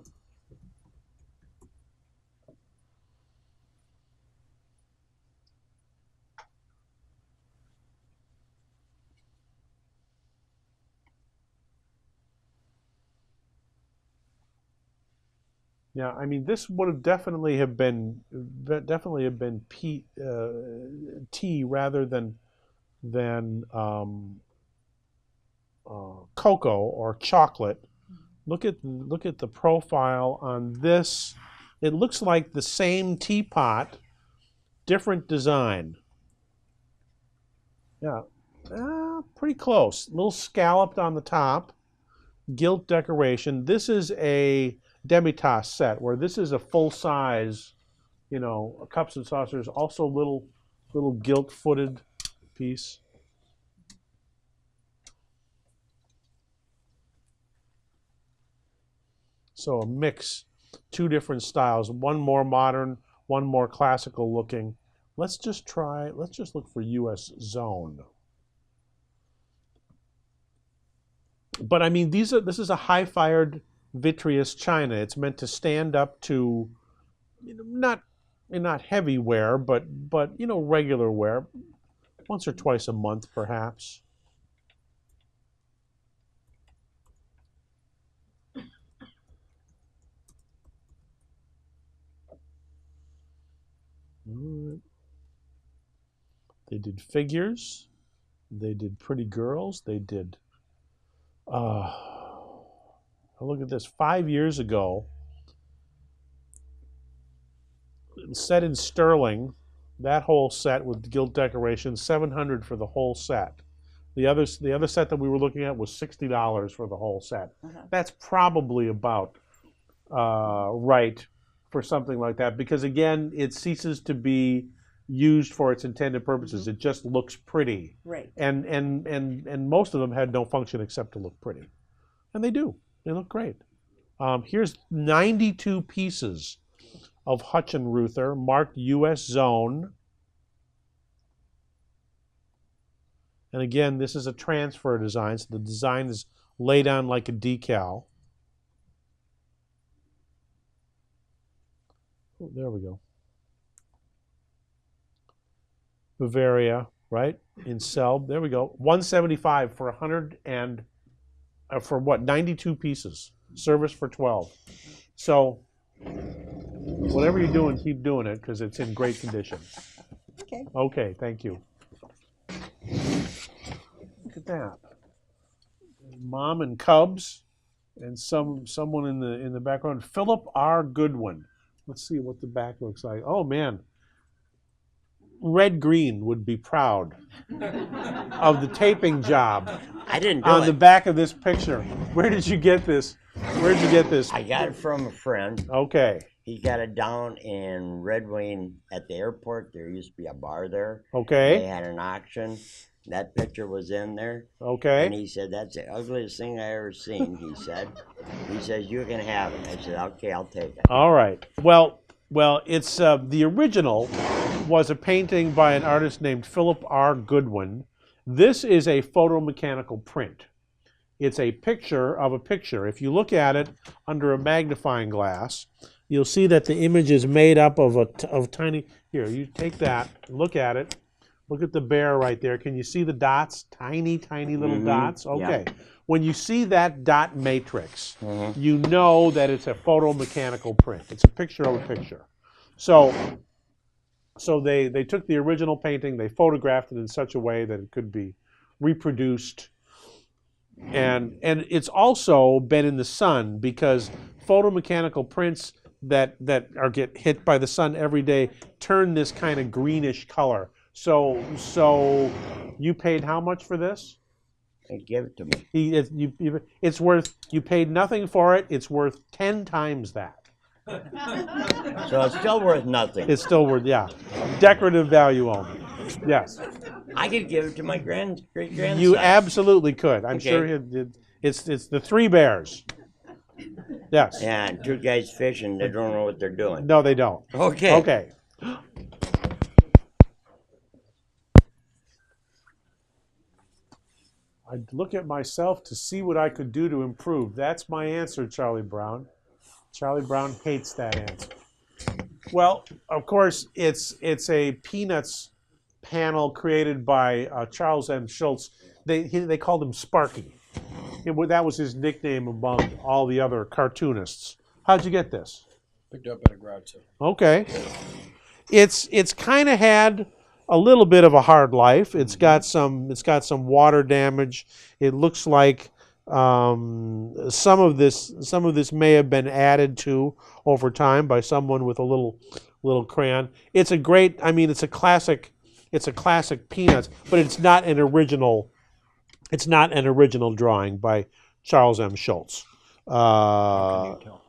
Yeah, I mean, this would have definitely have been tea rather than cocoa or chocolate. Look at the profile on this. It looks like the same teapot, different design. Yeah, pretty close. A little scalloped on the top, gilt decoration. This is a demitasse set, where this is a full size, cups and saucers. Also, little gilt-footed piece. So a mix, two different styles, one more modern, one more classical looking. Let's just look for US zone. But I mean, this is a high-fired vitreous china. It's meant to stand up to, not heavy wear, but regular wear, once or twice a month perhaps. They did figures. They did pretty girls. They did. Look at this. 5 years ago, set in sterling, that whole set with gilt decoration, $700 for the whole set. The other set that we were looking at was $60 for the whole set. That's probably about right for something like that, because again, it ceases to be used for its intended purposes. It just looks pretty. Right. And most of them had no function except to look pretty. And they do. They look great. Here's 92 pieces of Hutchinruther marked US zone. And again, this is a transfer design, so the design is laid on like a decal. Oh, there we go. Bavaria, right? In Selb. There we go. $175 for 92 pieces. Service for 12. So whatever you're doing, keep doing it because it's in great condition. Okay. Okay, thank you. Look at that. Mom and cubs, and someone in the background. Philip R. Goodwin. Let's see what the back looks like. Oh man. Red Green would be proud of the taping job. I didn't do on it. the back of this picture. Where did you get this? Where did you get this? I got it from a friend. Okay. He got it down in Red Wing at the airport. There used to be a bar there. Okay. They had an auction. That picture was in there. Okay. And he said, that's the ugliest thing I ever seen, he said. He says, you can have it. I said, okay, I'll take it. All right. Well, it's the original was a painting by an artist named Philip R. Goodwin. This is a photomechanical print. It's a picture of a picture. If you look at it under a magnifying glass, you'll see that the image is made up of tiny. Here, you take that, look at it. Look at the bear right there. Can you see the dots? Tiny, tiny little dots. Okay. Yeah. When you see that dot matrix, you know that it's a photomechanical print. It's a picture of a picture. So they took the original painting, they photographed it in such a way that it could be reproduced. And it's also been in the sun, because photomechanical prints that get hit by the sun every day turn this kind of greenish color. So you paid how much for this? Give it to me. It's worth. You paid nothing for it. It's worth 10 times that. So it's still worth nothing. It's still worth, yeah. Decorative value only. Yes. I could give it to my great grandson. You absolutely could. I'm Okay. sure It's the Three Bears. Yes. Yeah, and two guys fishing, they don't know what they're doing. No, they don't. Okay. Okay. I'd look at myself to see what I could do to improve. That's my answer, Charlie Brown. Charlie Brown hates that answer. Well, of course, it's a Peanuts panel created by Charles M. Schulz. They called him Sparky. That was his nickname among all the other cartoonists. How'd you get this? Picked up at a garage sale. Okay. It's kind of had a little bit of a hard life. It's got some water damage. It looks like some of this may have been added to over time by someone with a little crayon. It's a great. I mean, it's a classic Peanuts, but it's not an original. It's not an original drawing by Charles M. Schulz. How can you tell?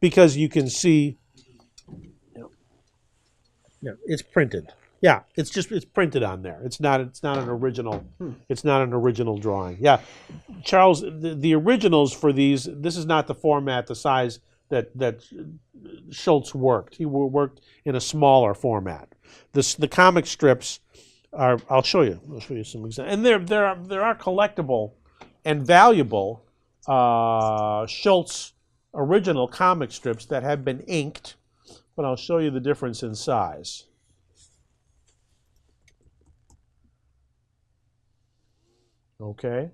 Because you can see. Yeah, it's printed. Yeah, it's printed on there. It's not an original. It's not an original drawing. Yeah, Charles, the originals for these. This is not the format, the size that Schulz worked. He worked in a smaller format. The comic strips are. I'll show you. I'll show you some examples. And there are collectible and valuable Schulz original comic strips that have been inked, but I'll show you the difference in size. Okay,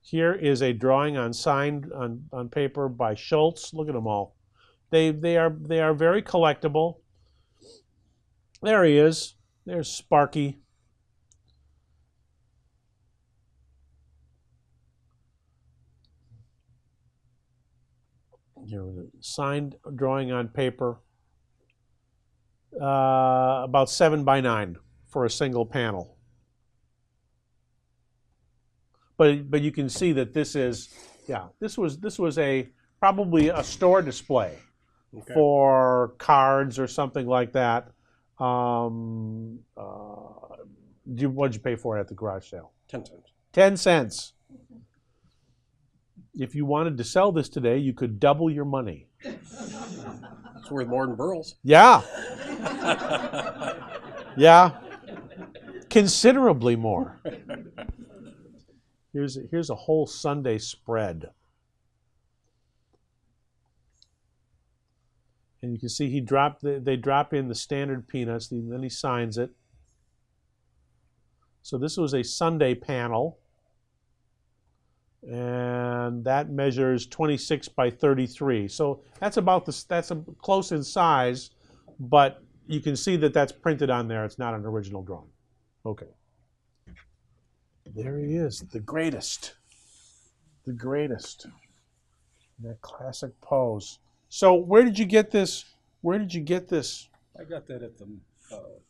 here is a drawing signed on paper by Schulz. Look at them all. They are very collectible. There he is. There's Sparky. Here was a signed drawing on paper. About 7x9 for a single panel. But you can see that this was probably a store display for cards or something like that. What'd you pay for it at the garage sale? 10 cents. 10 cents. If you wanted to sell this today, you could double your money. It's worth more than Burl's. Yeah. Yeah. Considerably more. Here's a whole Sunday spread. And you can see they drop in the standard Peanuts, then he signs it. So this was a Sunday panel. And that measures 26 by 33. So that's close in size, but you can see that that's printed on there. It's not an original drawing. Okay. There he is, the greatest. The greatest. That classic pose. So where did you get this? Where did you get this? I got that at the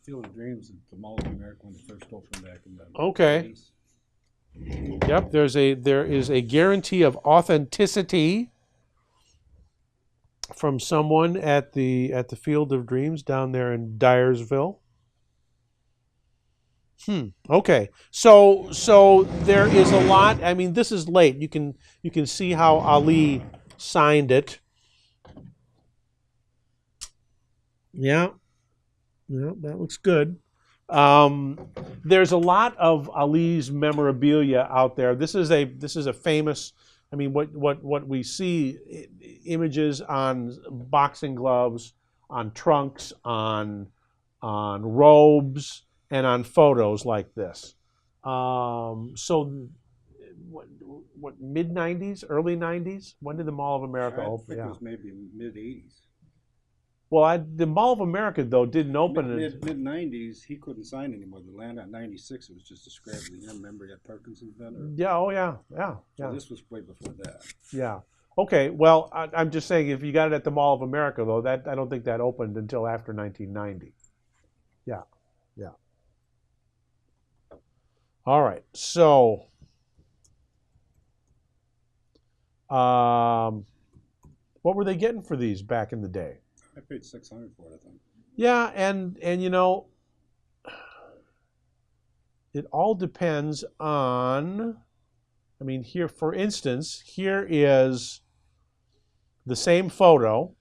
Field of Dreams at the Mall of America when they first opened back in the Okay. 80s. Yep, there is a guarantee of authenticity from someone at the Field of Dreams down there in Dyersville. Okay. So there is a lot. I mean, this is late. You can see how Ali signed it. Yeah. Yeah, that looks good. There's a lot of Ali's memorabilia out there. This is a famous. I mean, what we see images on boxing gloves, on trunks, on robes, and on photos like this. So, what mid '90s, early '90s? When did the Mall of America open? I think it was maybe mid '80s. Well, the Mall of America though didn't open Mid '90s. He couldn't sign anymore. The land at '96. It was just describing him. Remember, he had Parkinson's then. Yeah. Oh yeah. Yeah. So this was way before that. Yeah. Okay. Well, I'm just saying if you got it at the Mall of America though, that I don't think that opened until after 1990. Yeah. Yeah. All right. So, what were they getting for these back in the day? I paid $600 for it, I think. Yeah, and you know, it all depends on I mean, here, for instance, here is the same photo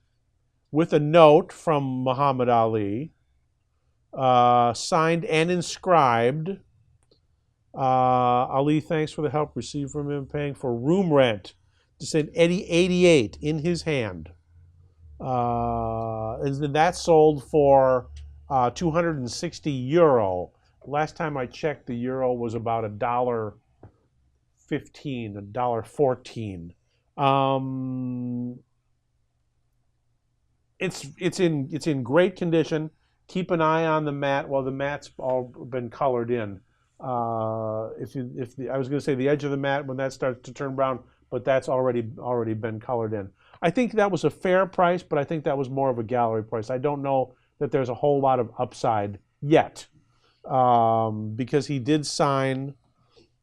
with a note from Muhammad Ali, signed and inscribed. Ali, thanks for the help received from him paying for room rent. To send Eddie 88 in his hand. And that sold for €260. Last time I checked, the euro was about $1.15, $1.14. It's in great condition. Keep an eye on the mat. Well, the mat's all been colored in. I was going to say the edge of the mat, when that starts to turn brown, but that's already been colored in. I think that was a fair price, but I think that was more of a gallery price. I don't know that there's a whole lot of upside yet, because he did sign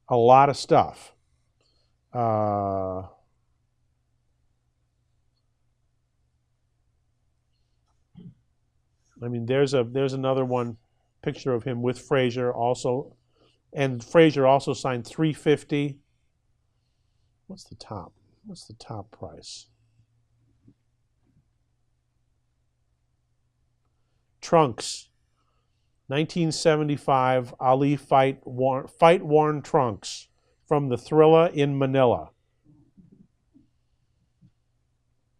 a lot of stuff. I mean, there's another one, picture of him with Fraser also, and Fraser also signed $350. What's the top? What's the top price? Trunks, 1975 Ali fight worn trunks from the Thrilla in Manila.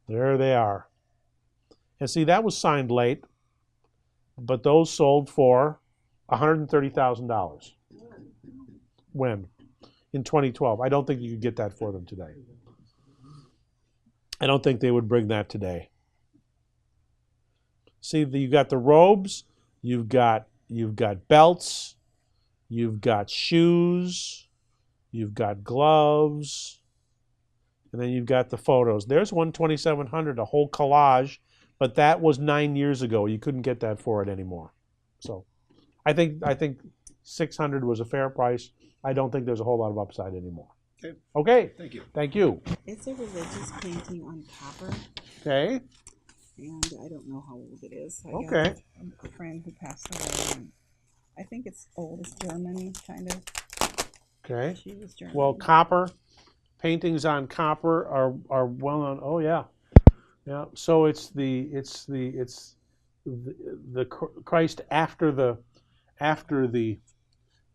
There they are. And see, that was signed late, but those sold for $130,000. When? In 2012. I don't think you could get that for them today. I don't think they would bring that today. See, you've got the robes, you've got belts, you've got shoes, you've got gloves, and then you've got the photos. There's one 2700, a whole collage, but that was 9 years ago. You couldn't get that for it anymore. So I think 600 was a fair price. I don't think there's a whole lot of upside anymore. Okay. Okay. Thank you. Thank you. It's a religious painting on copper. Okay. And I don't know how old it is. I Okay. got it from a friend who passed away. And I think it's old as Germany, kind of. Okay. She was German. Well, copper paintings on copper are well known. Oh yeah, yeah. So it's the Christ after the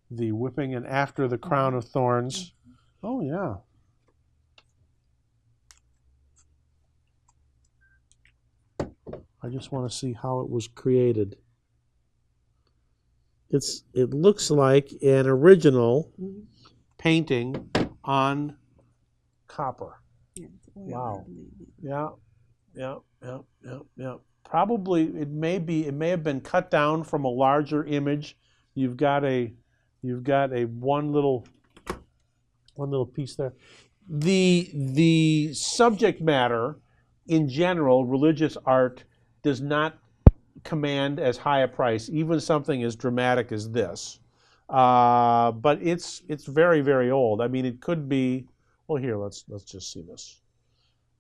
whipping and after the crown of thorns. Oh yeah. I just want to see how it was created. It looks like an original painting on copper. Yeah, wow. Yeah. Probably it may have been cut down from a larger image. You've got a one little piece there. The subject matter in general, religious art, does not command as high a price, even something as dramatic as this. But it's very, very old. I mean, it could be. Well, here, let's just see this.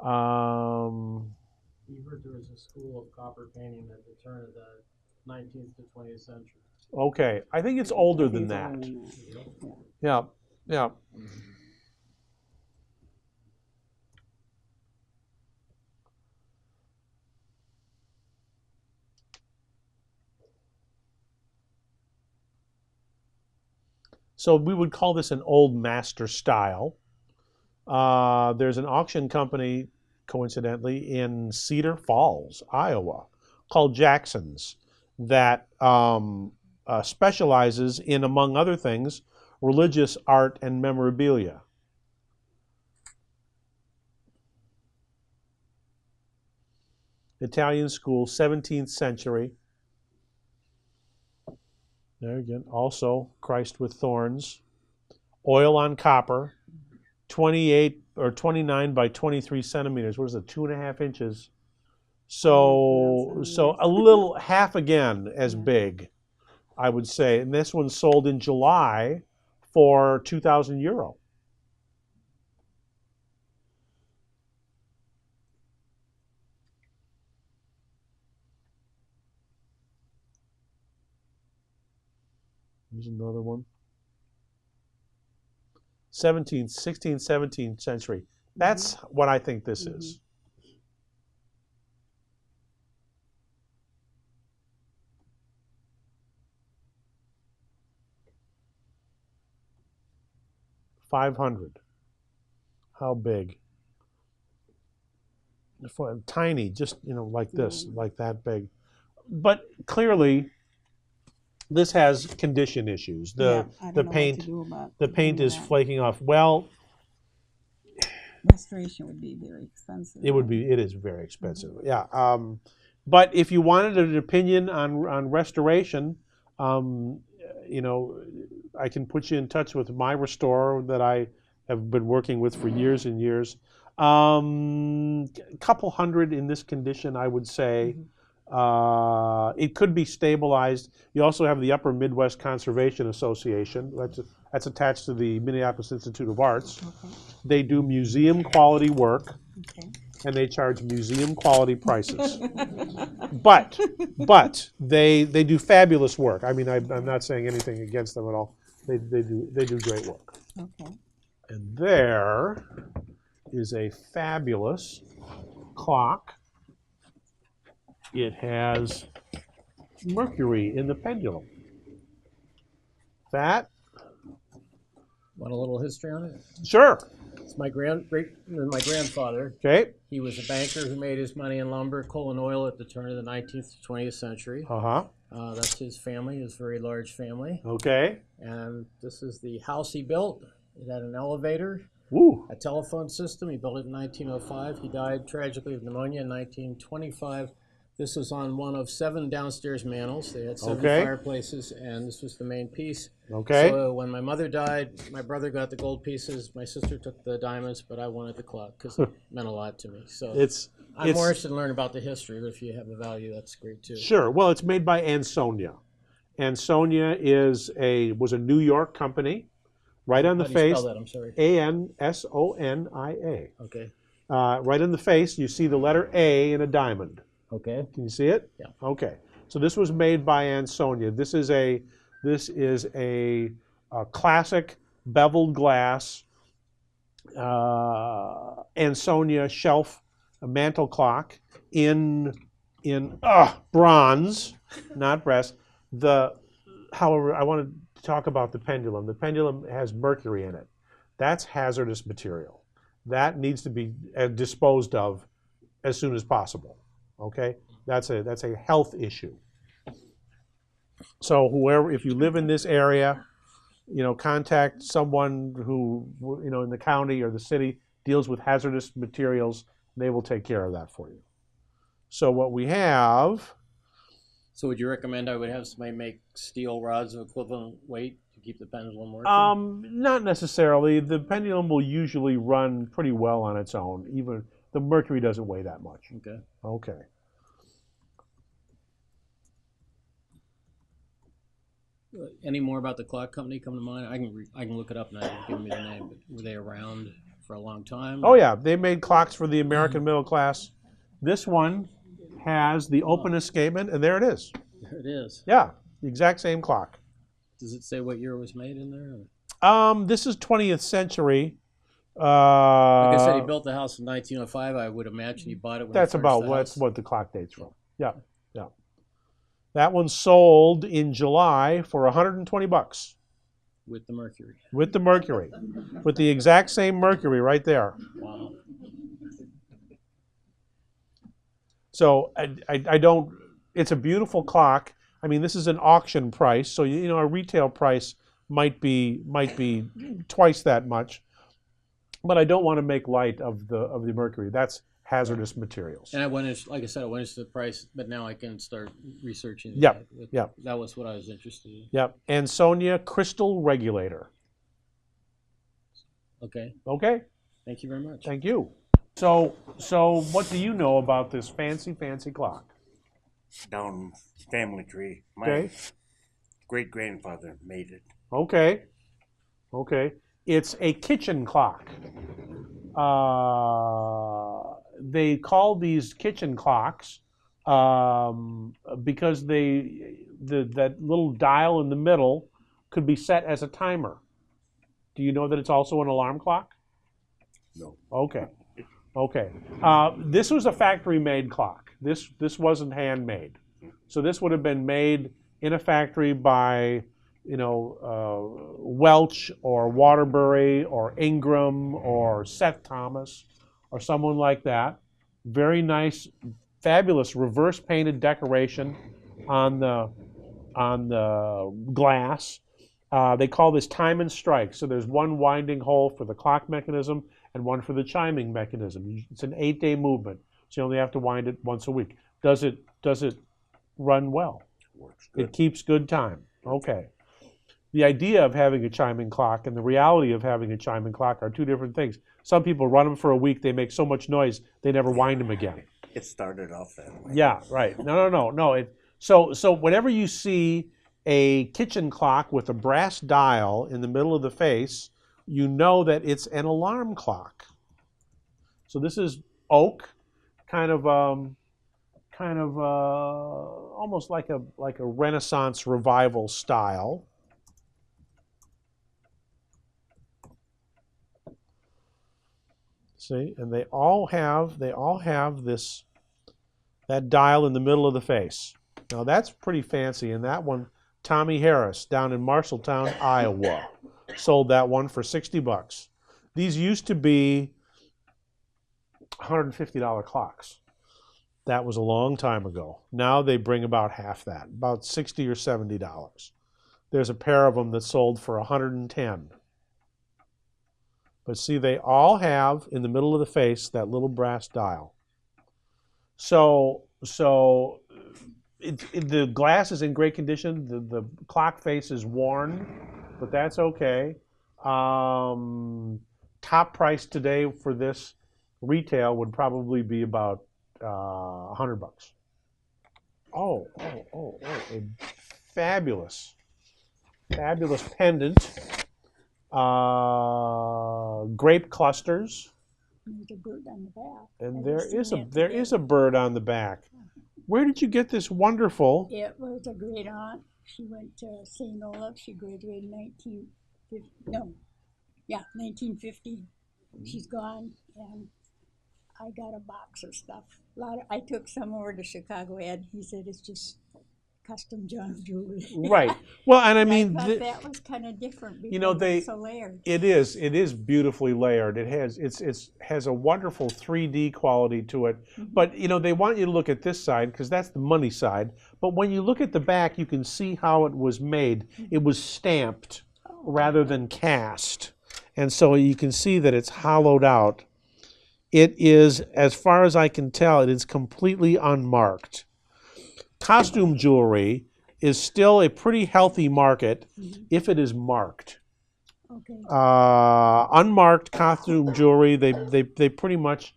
You heard there was a school of copper painting at the turn of the 19th to 20th century. Okay, I think it's older than that. Yeah, yeah. So we would call this an old master style. There's an auction company, coincidentally, in Cedar Falls, Iowa, called Jackson's that specializes in, among other things, religious art and memorabilia. Italian school, 17th century. There again, also Christ with thorns. Oil on copper, 28 or 29 by 23 centimeters. What is it, 2.5 inches? So a little, half again as big, I would say. And this one sold in July for €2,000. Here's another one. 17th, 16th, 17th century. That's what I think this is. $500. How big? Tiny, just like this, like that big. But clearly, this has condition issues. The paint is flaking off. Well, restoration would be very expensive. It is very expensive. Yeah. But if you wanted an opinion on restoration, I can put you in touch with my restorer that I have been working with for years and years. A couple hundred in this condition, I would say. It could be stabilized. You also have the Upper Midwest Conservation Association. That's attached to the Minneapolis Institute of Arts. Okay. They do museum quality work. Okay. And they charge museum quality prices. but they do fabulous work. I mean, I'm not saying anything against them at all. They do great work. Okay. And there is a fabulous clock. It has mercury in the pendulum. That. Want a little history on it? Sure. It's my grandfather. Okay. He was a banker who made his money in lumber, coal, and oil at the turn of the 19th to 20th century. That's his family, his very large family. Okay. And this is the house he built. It had an elevator, a telephone system. He built it in 1905. He died tragically of pneumonia in 1925. This was on one of 7 downstairs mantels. They had 7 fireplaces, and this was the main piece. Okay. So when my mother died, my brother got the gold pieces. My sister took the diamonds, but I wanted the clock because it meant a lot to me. So I'm more interested in learning about the history, but if you have a value, that's great too. Sure. Well, it's made by Ansonia. Ansonia was a New York company. Right on the face. How do you spell that? I'm sorry. Ansonia. Okay. Right on the face, you see the letter A in a diamond. Okay. Can you see it? Yeah. Okay. So this was made by Ansonia. This is a classic beveled glass Ansonia shelf mantle clock in bronze, not brass. However, I want to talk about the pendulum. The pendulum has mercury in it. That's hazardous material. That needs to be disposed of as soon as possible. Okay, that's a health issue. So if you live in this area, contact someone who in the county or the city deals with hazardous materials. They will take care of that for you. So what we have. So would you recommend I would have somebody make steel rods of equivalent weight to keep the pendulum working? Not necessarily. The pendulum will usually run pretty well on its own. Even the mercury doesn't weigh that much. Okay. Okay. Any more about the clock company come to mind? I can look it up now. Give me the name. But were they around for a long time? Oh yeah, they made clocks for the American middle class. This one has the open escapement, and there it is. There it is. Yeah, the exact same clock. Does it say what year it was made in there? This is 20th century. Like I said, he built the house in 1905. I would imagine he bought it when that's he furnished about the house. what the clock dates from. Yeah, yeah. That one sold in July for $120. With the mercury. With the mercury. With the exact same mercury right there. Wow. So I don't. It's a beautiful clock. I mean, this is an auction price, so a retail price might be twice that much. But I don't want to make light of the mercury. That's hazardous materials. And like I said, I went into the price, but now I can start researching. Yep. That was what I was interested in. Yep. Ansonia crystal regulator. Okay. Okay. Thank you very much. Thank you. So what do you know about this fancy clock? Down family tree. My great-grandfather made it. Okay. Okay. It's a kitchen clock. They call these kitchen clocks because that little dial in the middle could be set as a timer. Do you know that it's also an alarm clock? No. Okay. Okay. This was a factory-made clock. This wasn't handmade. So this would have been made in a factory by, Welch or Waterbury or Ingram or Seth Thomas or someone like that. Very nice, fabulous reverse painted decoration on the glass. They call this time and strike. So there's one winding hole for the clock mechanism and one for the chiming mechanism. It's an 8-day movement, so you only have to wind it once a week. Does it run well? Works good. It keeps good time. Okay. The idea of having a chiming clock and the reality of having a chiming clock are two different things. Some people run them for a week, they make so much noise, they never wind them again. It started off that way. Yeah, right. No. So whenever you see a kitchen clock with a brass dial in the middle of the face, you know that it's an alarm clock. So this is oak, kind of almost like a Renaissance revival style. See, and they all have that dial in the middle of the face. Now that's pretty fancy, and that one, Tommy Harris down in Marshalltown, Iowa, sold that one for $60. These used to be $150 clocks. That was a long time ago. Now they bring about half that, about $60 or $70. There's a pair of them that sold for $110. But see, they all have in the middle of the face that little brass dial. So the glass is in great condition. The clock face is worn, but that's okay. Top price today for this retail would probably be about $100. Oh, a fabulous pendant. Grape clusters. There's a bird on the back. And there is a bird on the back. Where did you get this wonderful? It was a great aunt. She went to St. Olaf. She graduated in 1950. She's gone, and I got a box of stuff. I took some over to Chicago. Ed, he said it's just custom junk jewelry. Right. Well, and I mean, I thought that was kind of different. It's so layered. It is beautifully layered. It has a wonderful 3D quality to it. Mm-hmm. But they want you to look at this side because that's the money side. But when you look at the back, you can see how it was made. Mm-hmm. It was stamped rather than cast, and so you can see that it's hollowed out. It is, as far as I can tell, it is completely unmarked. Costume jewelry is still a pretty healthy market if it is marked. Okay. Unmarked costume jewelry, they pretty much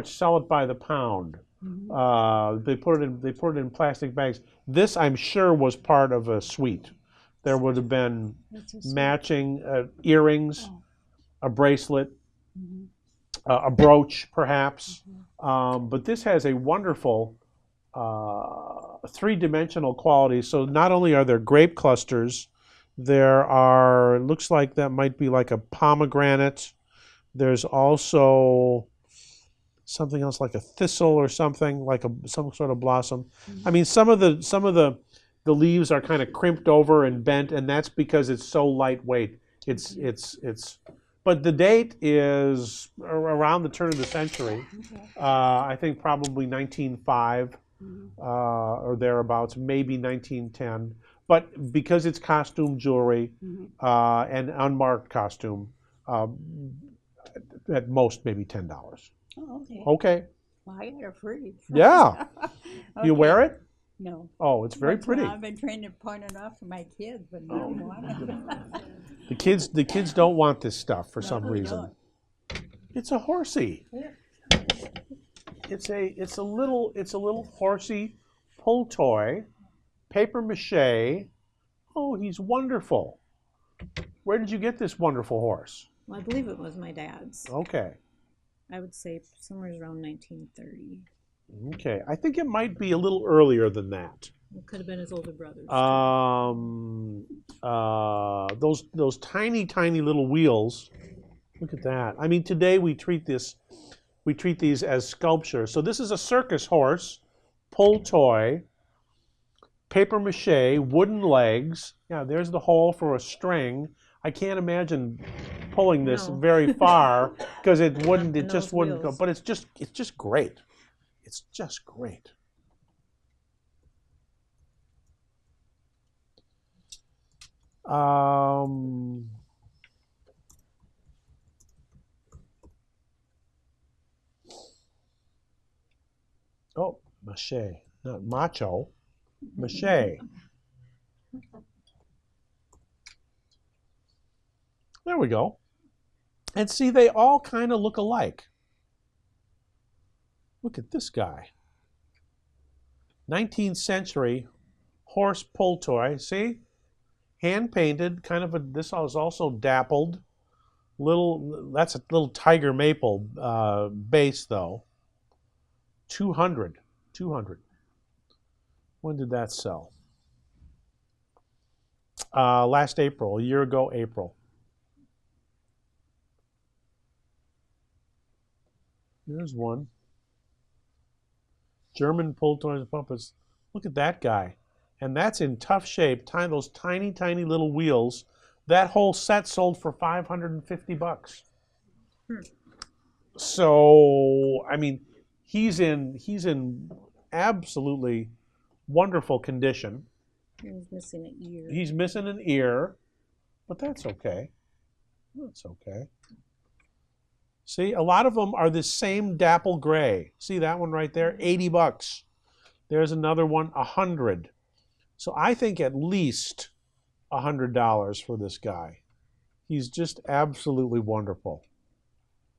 sell it by the pound. Mm-hmm. They put it in plastic bags. This, I'm sure, was part of a suite. There would have been matching earrings, a bracelet, a brooch, perhaps. Mm-hmm. But this has a wonderful three-dimensional quality. So not only are there grape clusters, there are, looks like that might be like a pomegranate. There's also something else like a thistle or something, like some sort of blossom. Mm-hmm. I mean, some of the leaves are kind of crimped over and bent, and that's because it's so lightweight. But the date is around the turn of the century. Okay. I think probably 1905 or thereabouts, maybe 1910. But because it's costume jewelry and unmarked costume, at most maybe $10. Oh, okay. Okay. Well, I got it free. Yeah. Okay. You wear it? No. Oh, it's very pretty. I've been trying to point it off to my kids, but they don't want it. The kids don't want this stuff for some they reason. don't. It's a horsey. It's a little horsey pull toy, paper mache. Oh, he's wonderful. Where did you get this wonderful horse? Well, I believe it was my dad's. Okay. I would say somewhere around 1930. Okay, I think it might be a little earlier than that. It could have been his older brothers. Those tiny, tiny little wheels. Look at that. I mean, today we treat these as sculpture. So this is a circus horse, pull toy, paper mache, wooden legs. Yeah, there's the hole for a string. I can't imagine pulling this very far because it just wouldn't go. But it's just great. It's just great. Oh, mache, not macho, mache. There we go. And see, they all kind of look alike. Look at this guy. 19th century horse pull toy. See? Hand painted, kind of a, this is also dappled. That's a little tiger maple base though. 200. When did that sell? Last April, a year ago, April. There's one. German pull toys and puppets. Look at that guy. And that's in tough shape. Those tiny, tiny little wheels. That whole set sold for $550. So, I mean, he's in absolutely wonderful condition. He's missing an ear. He's missing an ear, but that's okay. That's okay. See, a lot of them are the same dapple gray. See that one right there? $80. There's another one, $100. So I think at least $100 for this guy. He's just absolutely wonderful.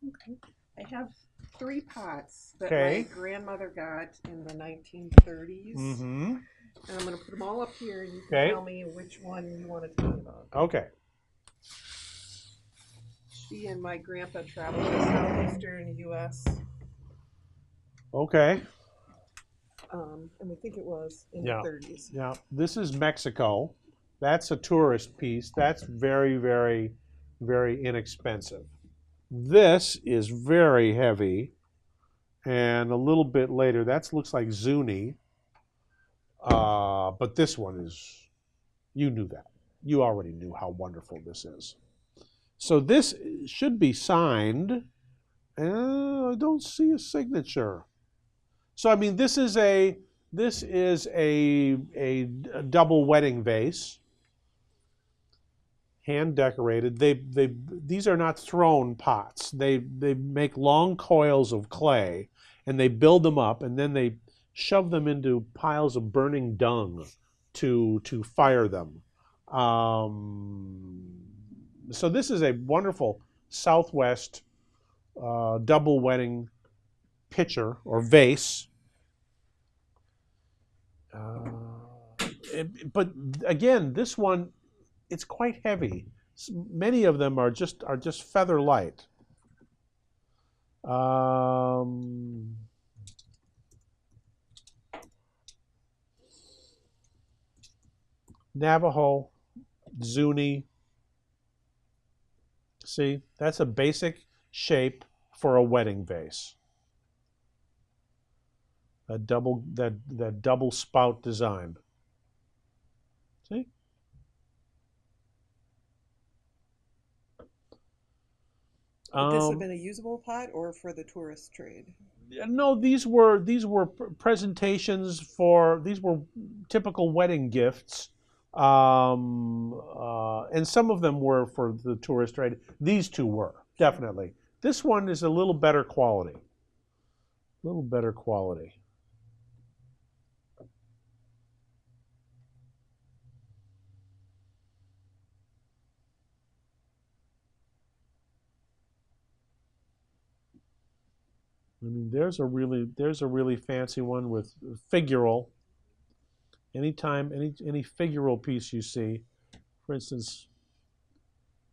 Okay. I have 3 pots that Okay. my grandmother got in the 1930s. Mm-hmm. And I'm going to put them all up here, and you can Okay. tell me which one you want to tell me about. Okay. She and my grandpa traveled to southeastern U.S. Okay. And we think it was in Yeah. the 30s. Yeah. This is Mexico. That's a tourist piece. That's very, very, very inexpensive. This is very heavy. And a little bit later, that looks like Zuni. But this one is, you knew that. You already knew how wonderful this is. So this should be signed. I don't see a signature. So I mean, this is a double wedding vase, hand decorated. These are not thrown pots. They make long coils of clay, and they build them up, and then they shove them into piles of burning dung to fire them. So this is a wonderful Southwest double wedding pitcher or vase. But again, this one, it's quite heavy. Many of them are just feather light. Navajo, Zuni. See, that's a basic shape for a wedding vase. That double spout design. See? Would this have been a usable pot or for the tourist trade? No, these were presentations for, these were typical wedding gifts. And some of them were for the tourist trade. These two were, definitely. This one is a little better quality. A little better quality. I mean, there's a really fancy one with figural. Anytime, any figural piece you see, for instance,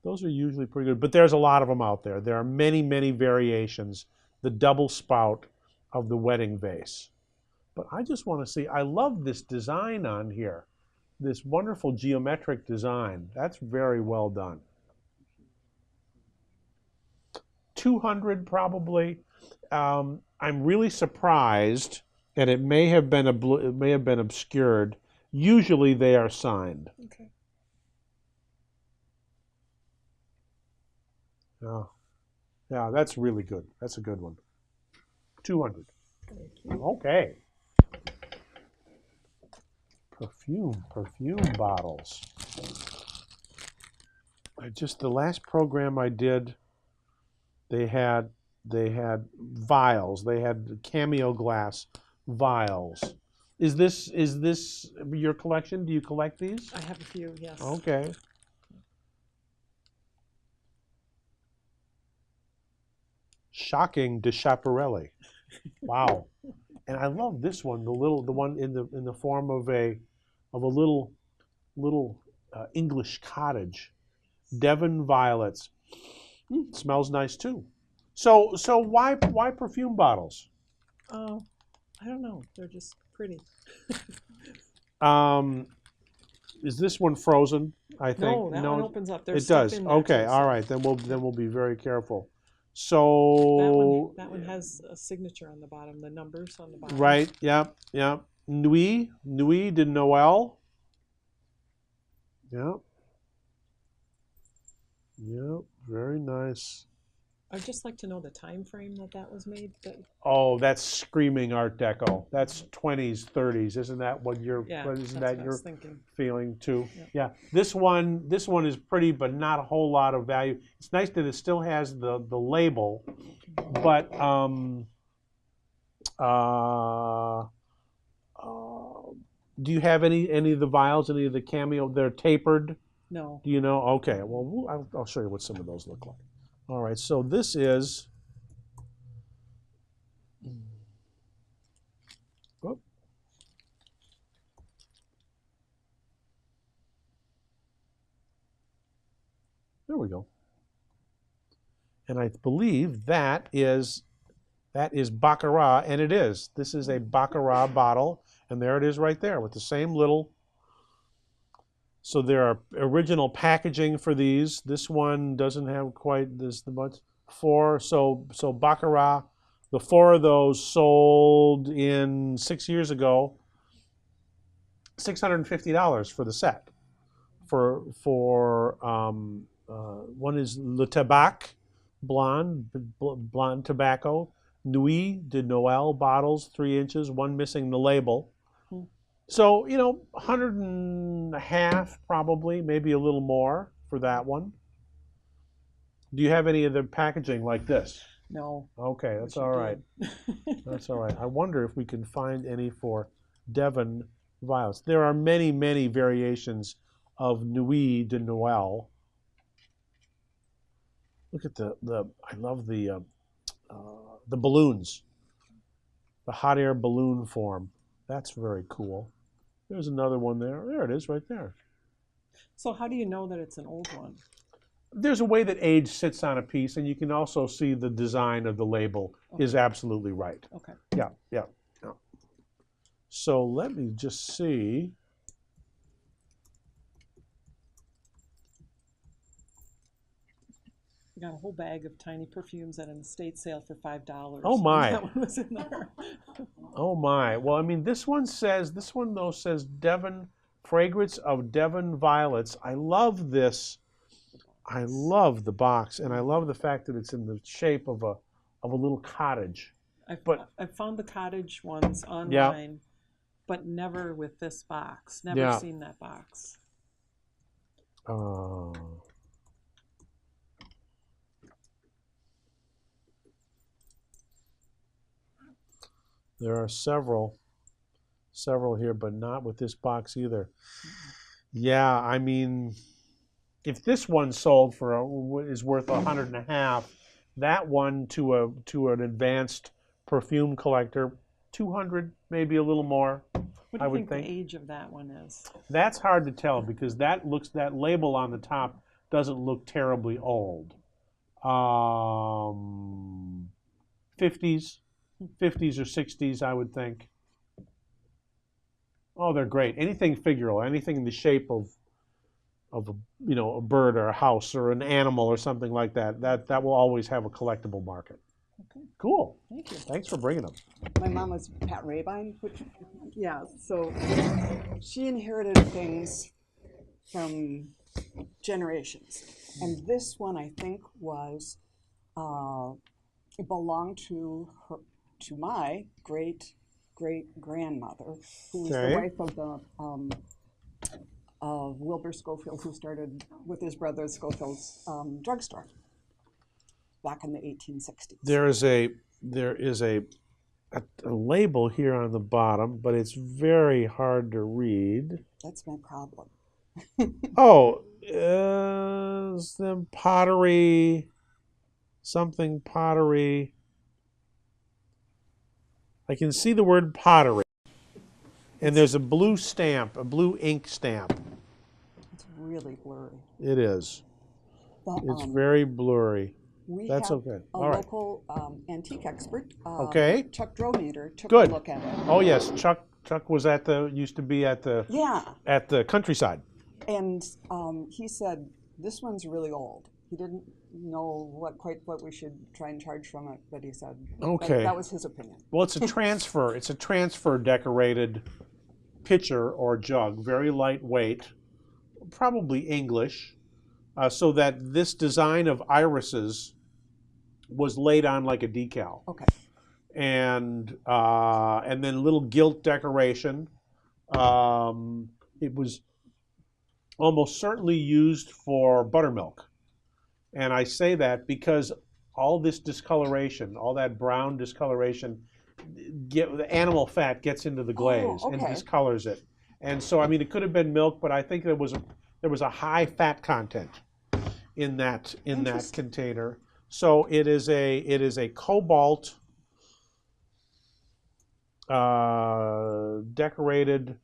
those are usually pretty good. But there's a lot of them out there. There are many, many variations. The double spout of the wedding vase. But I just want to see, I love this design on here. This wonderful geometric design. That's very well done. 200 probably. I'm really surprised, and it may have been obscured. Usually they are signed. Okay. Oh, yeah, that's really good. That's a good one. 200. Okay. Perfume bottles. The last program I did, they had vials. They had cameo glass vials. Is this your collection? Do you collect these? I have a few, yes. Okay. Shocking de Schiaparelli. Wow. And I love this one, the one in the form of a little English cottage. Devon violets. Smells nice too. So why perfume bottles? Oh, I don't know. They're just pretty. Is this one frozen? I think no, that one opens up. There's it stuff does. in there Okay, too, all so- right. Then we'll be very careful. So That one has a signature on the bottom, the numbers on the bottom. right. Yep. Nuit de Noël. Yep. Yep. Very nice. I'd just like to know the time frame that was made. Oh, that's screaming Art Deco. That's 20s, 30s. Isn't that what you're? Yeah, isn't that's that what I your was thinking. feeling too? Yep. Yeah. This one is pretty, but not a whole lot of value. It's nice that it still has the label, but do you have any of the vials? Any of the cameo? They're tapered. No. Do you know? Okay. Well, I'll show you what some of those look like. All right. So this is. Oh. There we go. And I believe that is Baccarat, and it is. This is a Baccarat bottle, and there it is right there with the same little. So there are original packaging for these. This one doesn't have quite this much. So Baccarat, the 4 of those sold in 6 years ago. $650 for the set. One is Le Tabac, blonde tobacco, Nuit de Noël bottles, 3 inches, one missing the label. So, 100 and a half probably, maybe a little more for that one. Do you have any of the packaging like this? No. Okay, that's all right. That's all right. I wonder if we can find any for Devon violets. There are many, many variations of Nuit de Noël. Look at I love the balloons, the hot air balloon form. That's very cool. There's another one there. There it is right there. So how do you know that it's an old one? There's a way that age sits on a piece, and you can also see the design of the label is absolutely right. Okay. Yeah. So let me just see. We got a whole bag of tiny perfumes at an estate sale for $5. Oh my! That one was in there. Oh my! Well, I mean, this one says Devon fragrance of Devon violets. I love this. I love the box, and I love the fact that it's in the shape of a little cottage. I found the cottage ones online, but never with this box. Never seen that box. Oh. There are several here, but not with this box either. Yeah, I mean, if this one sold is worth 100 and a half, that one to an advanced perfume collector, 200, maybe a little more. What do you think the age of that one is? That's hard to tell because that label on the top doesn't look terribly old. 50s or 60s, I would think. Oh, they're great. Anything figural, anything in the shape of a, you know, a bird or a house or an animal or something like that. That will always have a collectible market. Okay. Cool. Thank you. Thanks for bringing them. My mom was Pat Rabine, which, yeah, so she inherited things from generations. And this one, I think, was, it belonged to her, to my great-great-grandmother, who was the wife of Wilbur Schofield, who started with his brother Schofield's drugstore back in the 1860s. There is a label here on the bottom, but it's very hard to read. That's my problem. Oh, is the pottery, something pottery. I can see the word pottery. And there's a blue stamp, a blue ink stamp. It's really blurry. It is. But, it's very blurry. That's have okay. a All right. local antique expert, Okay. Chuck Drometer, took Good. a look at it. Oh yes, Chuck was used to be at the Countryside. And he said, this one's really old. He didn't know what we should try and charge from it, but he said, Okay. that was his opinion. Well, it's a transfer. It's a transfer decorated pitcher or jug, very lightweight, probably English, so that this design of irises was laid on like a decal. Okay. And then little gilt decoration. It was almost certainly used for buttermilk. And I say that because all this discoloration, all that brown discoloration, the animal fat gets into the glaze and discolors it. And so, I mean, it could have been milk, but I think there was a high fat content in that container. So it is a cobalt decorated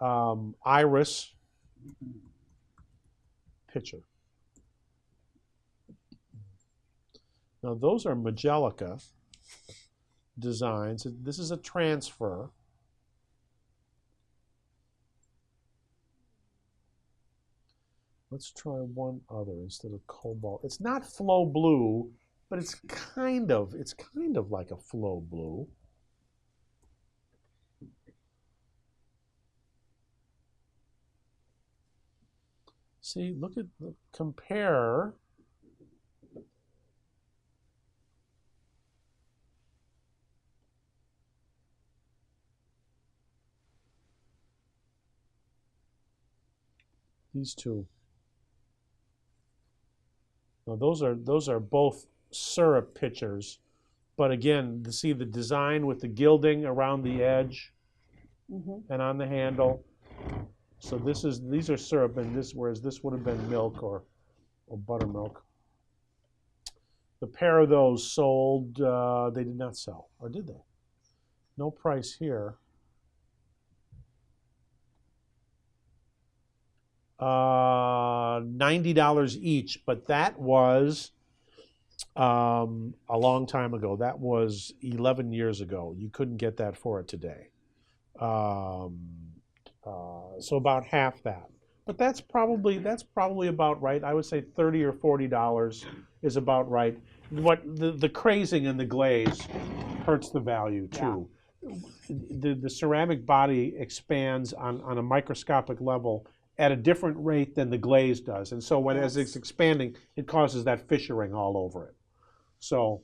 iris pitcher. Now those are Majelica designs. This is a transfer. Let's try one other instead of cobalt. It's not flow blue, but it's kind of like a flow blue. See, compare. These two. Now those are both syrup pitchers, but again, to see the design with the gilding around the edge and on the handle. So these are syrup, and whereas this would have been milk or buttermilk. The pair of those sold. They did not sell, or did they? No price here. $90 each, but that was a long time ago. That was 11 years ago. You couldn't get that for it today. So about half that. But that's probably about right. I would say $30 or $40 is about right. What the crazing and the glaze hurts the value too. Yeah. The ceramic body expands on a microscopic level at a different rate than the glaze does. And so as it's expanding, it causes that fissuring all over it. So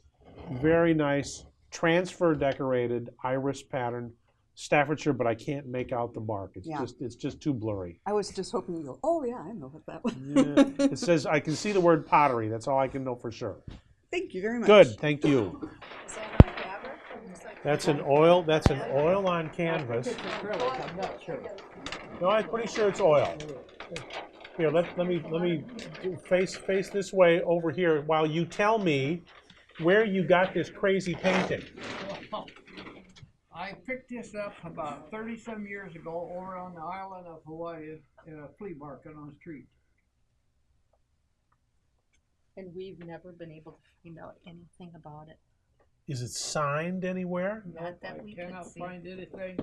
very nice, transfer decorated iris pattern, Staffordshire, but I can't make out the mark. It's just too blurry. I was just hoping you go, oh yeah, I know what that was. Yeah. It says, I can see the word pottery. That's all I can know for sure. Thank you very much. Good, thank you. That's an oil on canvas. I'm not sure. No, I'm pretty sure it's oil. Here, let me face this way over here while you tell me where you got this crazy painting. Well, I picked this up about 30-some years ago over on the island of Hawaii in a flea market on the street. And we've never been able to find out anything about it. Is it signed anywhere? Not that we cannot could see. find anything.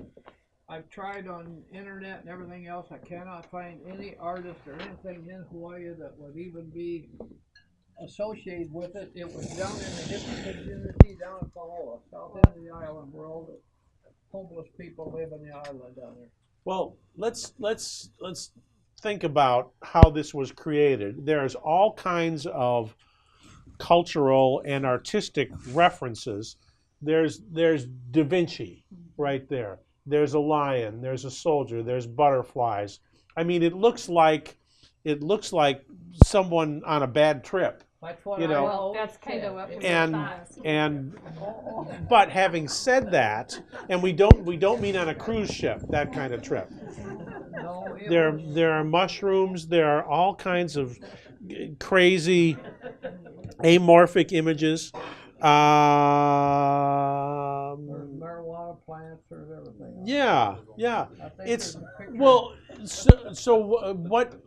I've tried on internet and everything else. I cannot find any artist or anything in Hawaii that would even be associated with it. It was down in the hippie community down in Paola, south end of the island, where all the homeless people live in the island down there. Well, let's think about how this was created. There's all kinds of cultural and artistic references. There's Da Vinci right there. There's a lion. There's a soldier. There's butterflies. I mean, it looks like someone on a bad trip. That's what you know. Well, that's kind of what we But having said that, and we don't mean on a cruise ship, that kind of trip. No, There are mushrooms. There are all kinds of crazy amorphic images. There's marijuana plants. There's everything. Yeah. It's well. So what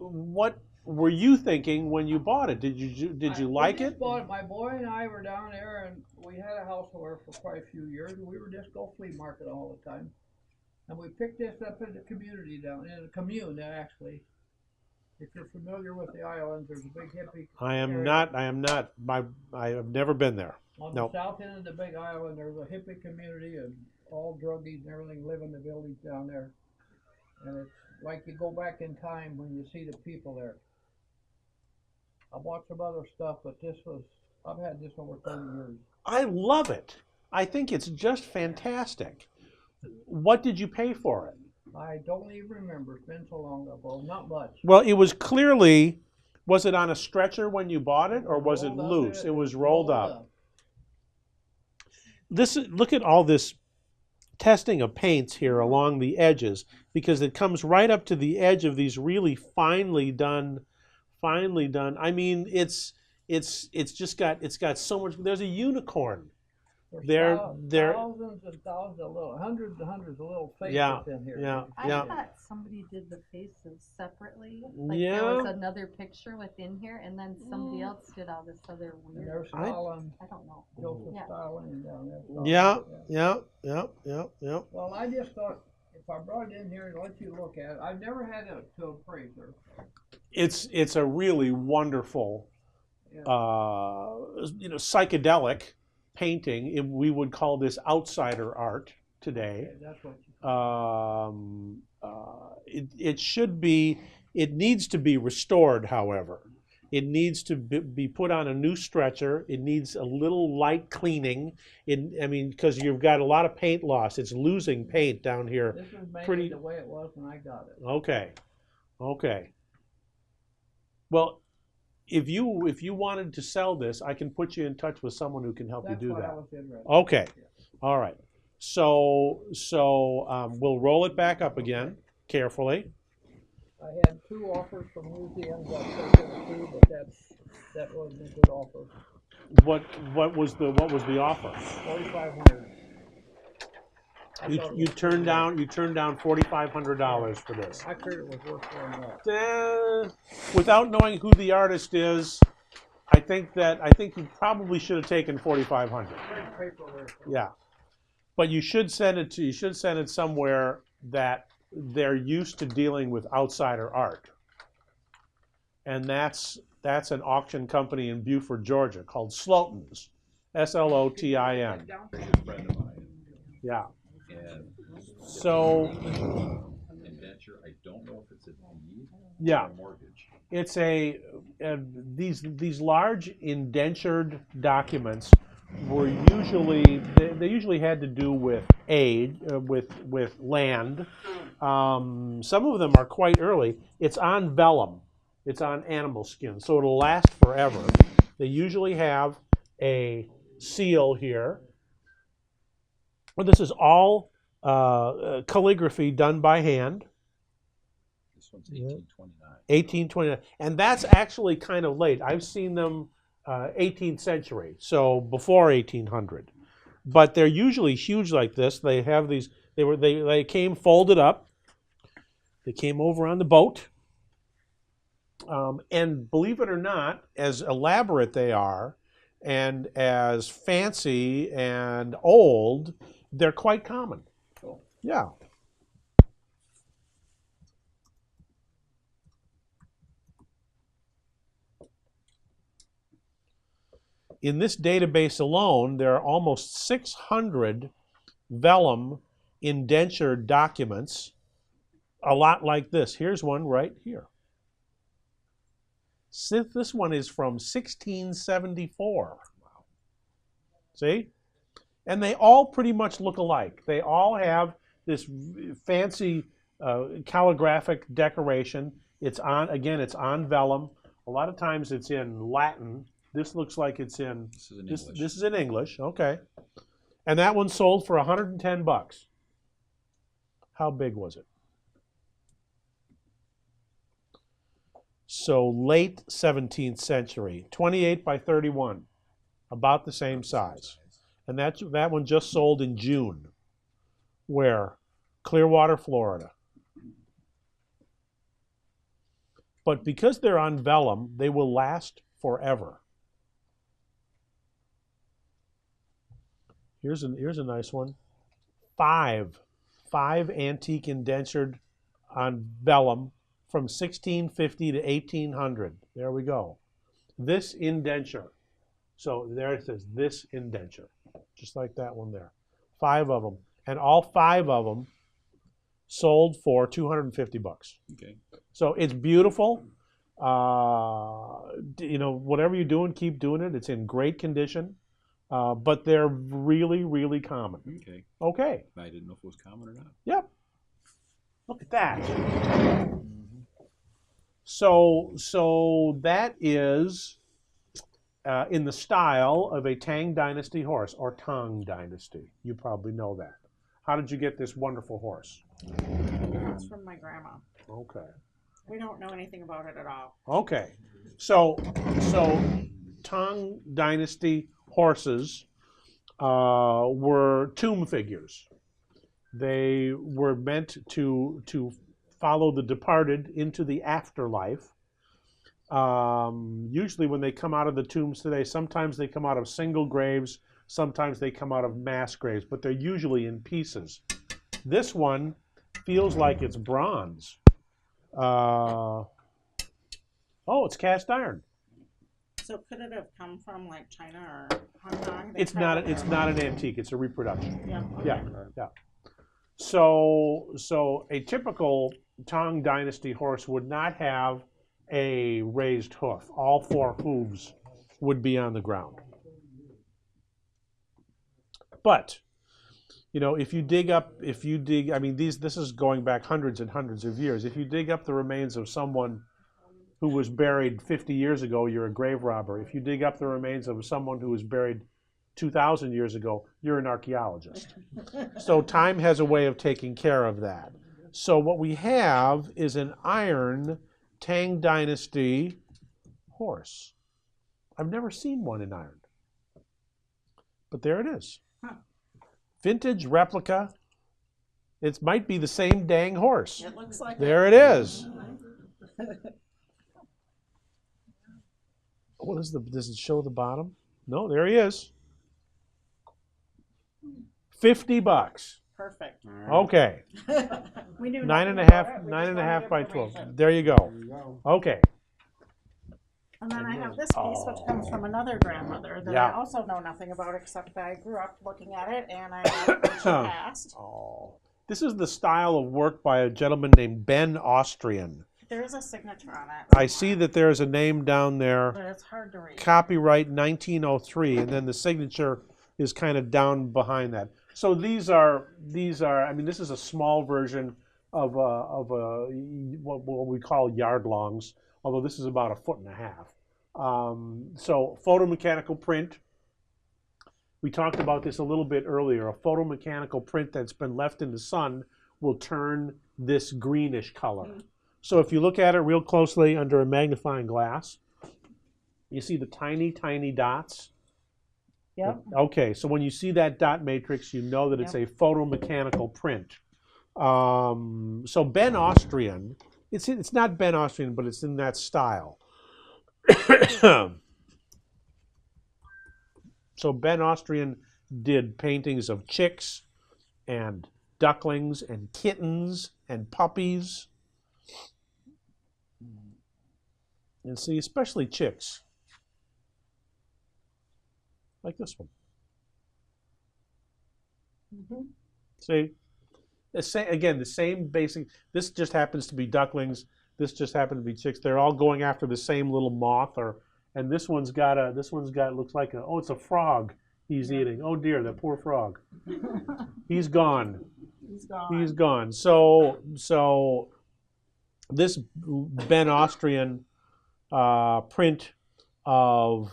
were you thinking when you bought it? Did you like it? My boy and I were down there, and we had a house there for quite a few years, and we were just go flea market all the time. And we picked this up in the community down in a commune actually. If you're familiar with the islands, there's a big hippie. I am area. not. I have never been there. On No. the south end of the big island, there's a hippie community, and all druggies and everything live in the village down there. And it's like you go back in time when you see the people there. I bought some other stuff, but I've had this over 30 years. I love it. I think it's just fantastic. What did you pay for it? I don't even remember. It's been so long ago. Not much. Well, it was clearly. Was it on a stretcher when you bought it, or was it loose? It was rolled up. Look at all this testing of paints here along the edges, because it comes right up to the edge of these really finely done. I mean, it's got so much. There's a unicorn. There's thousands and thousands of little, hundreds and hundreds of little faces in here. I thought somebody did the faces separately. Like there was another picture within here, and then somebody else did all this other weird. And there's Stalin. I don't know. Joseph Stalin down there. Yeah. Well, I just thought if I brought it in here and let you look at it, I've never had it to appraiser. It's a really wonderful, psychedelic painting. We would call this outsider art today. Okay, that's what it should be. It needs to be restored, however. It needs to be put on a new stretcher. It needs a little light cleaning. Because you've got a lot of paint loss. It's losing paint down here. This was made the way it was when I got it. Okay. Well, if you wanted to sell this, I can put you in touch with someone who can help you do that. I was interested. Okay. All right. So we'll roll it back up again carefully. I had 2 offers from museums I took it to, but that wasn't a good offer. What was the offer? $4,500. You turned down $4,500 for this. I figured it was worth more. Without knowing who the artist is, I think you probably should have taken $4,500. Yeah, but you should send it somewhere that they're used to dealing with outsider art, and that's an auction company in Beaufort, Georgia, called Slotin's, Slotin. Yeah. So, indenture, I don't know if it's a deed yeah, or a mortgage. It's these large indentured documents were they usually had to do with aid, with land. Some of them are quite early. It's on vellum. It's on animal skin, so it'll last forever. They usually have a seal here. Well, this is all calligraphy done by hand. This one's 1829. 1829, and that's actually kind of late. I've seen them 18th century, so before 1800. But they're usually huge like this. They have these. They came folded up. They came over on the boat, and believe it or not, as elaborate they are, and as fancy and old, they're quite common. Yeah. in this database alone, there are almost 600 vellum indenture documents, a lot like this. Here's one right here. This one is from 1674. See? And they all pretty much look alike. They all have this fancy calligraphic decoration. It's on, again, it's on vellum. A lot of times it's in Latin. This looks like it's in, this is in English, okay. And that one sold for 110 bucks. How big was it? So late 17th century, 28 by 31, about the same size. And that one just sold in June. Where? Clearwater, Florida. But because they're on vellum, they will last forever. Here's a nice one. Five antique indentured on vellum from 1650 to 1800. There we go. This indenture. So there it says, this indenture. Just like that one there. 5 of them. And all 5 of them sold for 250 bucks. Okay. So it's beautiful. You know, whatever you're doing, keep doing it. It's in great condition. But they're really, really common. Okay. Okay. I didn't know if it was common or not. Yep. Look at that. So that is in the style of a Tang Dynasty horse, or Tang Dynasty. You probably know that. How did you get this wonderful horse? It's from my grandma. Okay. We don't know anything about it at all. Okay. So Tang Dynasty horses were tomb figures. They were meant to follow the departed into the afterlife. Usually when they come out of the tombs today, sometimes they come out of single graves, sometimes they come out of mass graves, but they're usually in pieces. This one feels like it's bronze. Oh, it's cast iron. So could it have come from like China or Hong Kong? It's not an antique, it's a reproduction. Yeah. Yeah, yeah. So a typical Tang Dynasty horse would not have a raised hoof. All 4 hooves would be on the ground. But, you know, if you dig, I mean, this is going back hundreds and hundreds of years. If you dig up the remains of someone who was buried 50 years ago, you're a grave robber. If you dig up the remains of someone who was buried 2,000 years ago, you're an archaeologist. So time has a way of taking care of that. So what we have is an iron Tang Dynasty horse. I've never seen one in iron. But there it is. Huh. Vintage replica. It might be the same dang horse. It looks like there it is. What is does it show the bottom? No, there he is. 50 bucks. Perfect. Okay. We knew 9.5 by 12. There you go. Okay. And then I have this piece, which comes from another grandmother that I also know nothing about, except I grew up looking at it and I know when she passed. Oh. This is the style of work by a gentleman named Ben Austrian. There is a signature on it. I see that there's a name down there. But it's hard to read. Copyright 1903, and then the signature is kind of down behind that. So these are. I mean, this is a small version of what we call yard longs, although this is about 1.5 feet. So photomechanical print. We talked about this a little bit earlier. A photomechanical print that's been left in the sun will turn this greenish color. So if you look at it real closely under a magnifying glass, you see the tiny, tiny dots. Yep. Okay, so when you see that dot matrix, you know that it's a photomechanical print. So Ben Austrian, it's not Ben Austrian, but it's in that style. So Ben Austrian did paintings of chicks and ducklings and kittens and puppies. And see, especially chicks. like this one. Mm-hmm. See, again, the same basic. This just happens to be ducklings. This just happened to be chicks. They're all going after the same little moth, and this one's got looks like it's a frog he's eating. Oh dear, that poor frog. He's gone. He's gone. He's gone. So this Ben Austrian print of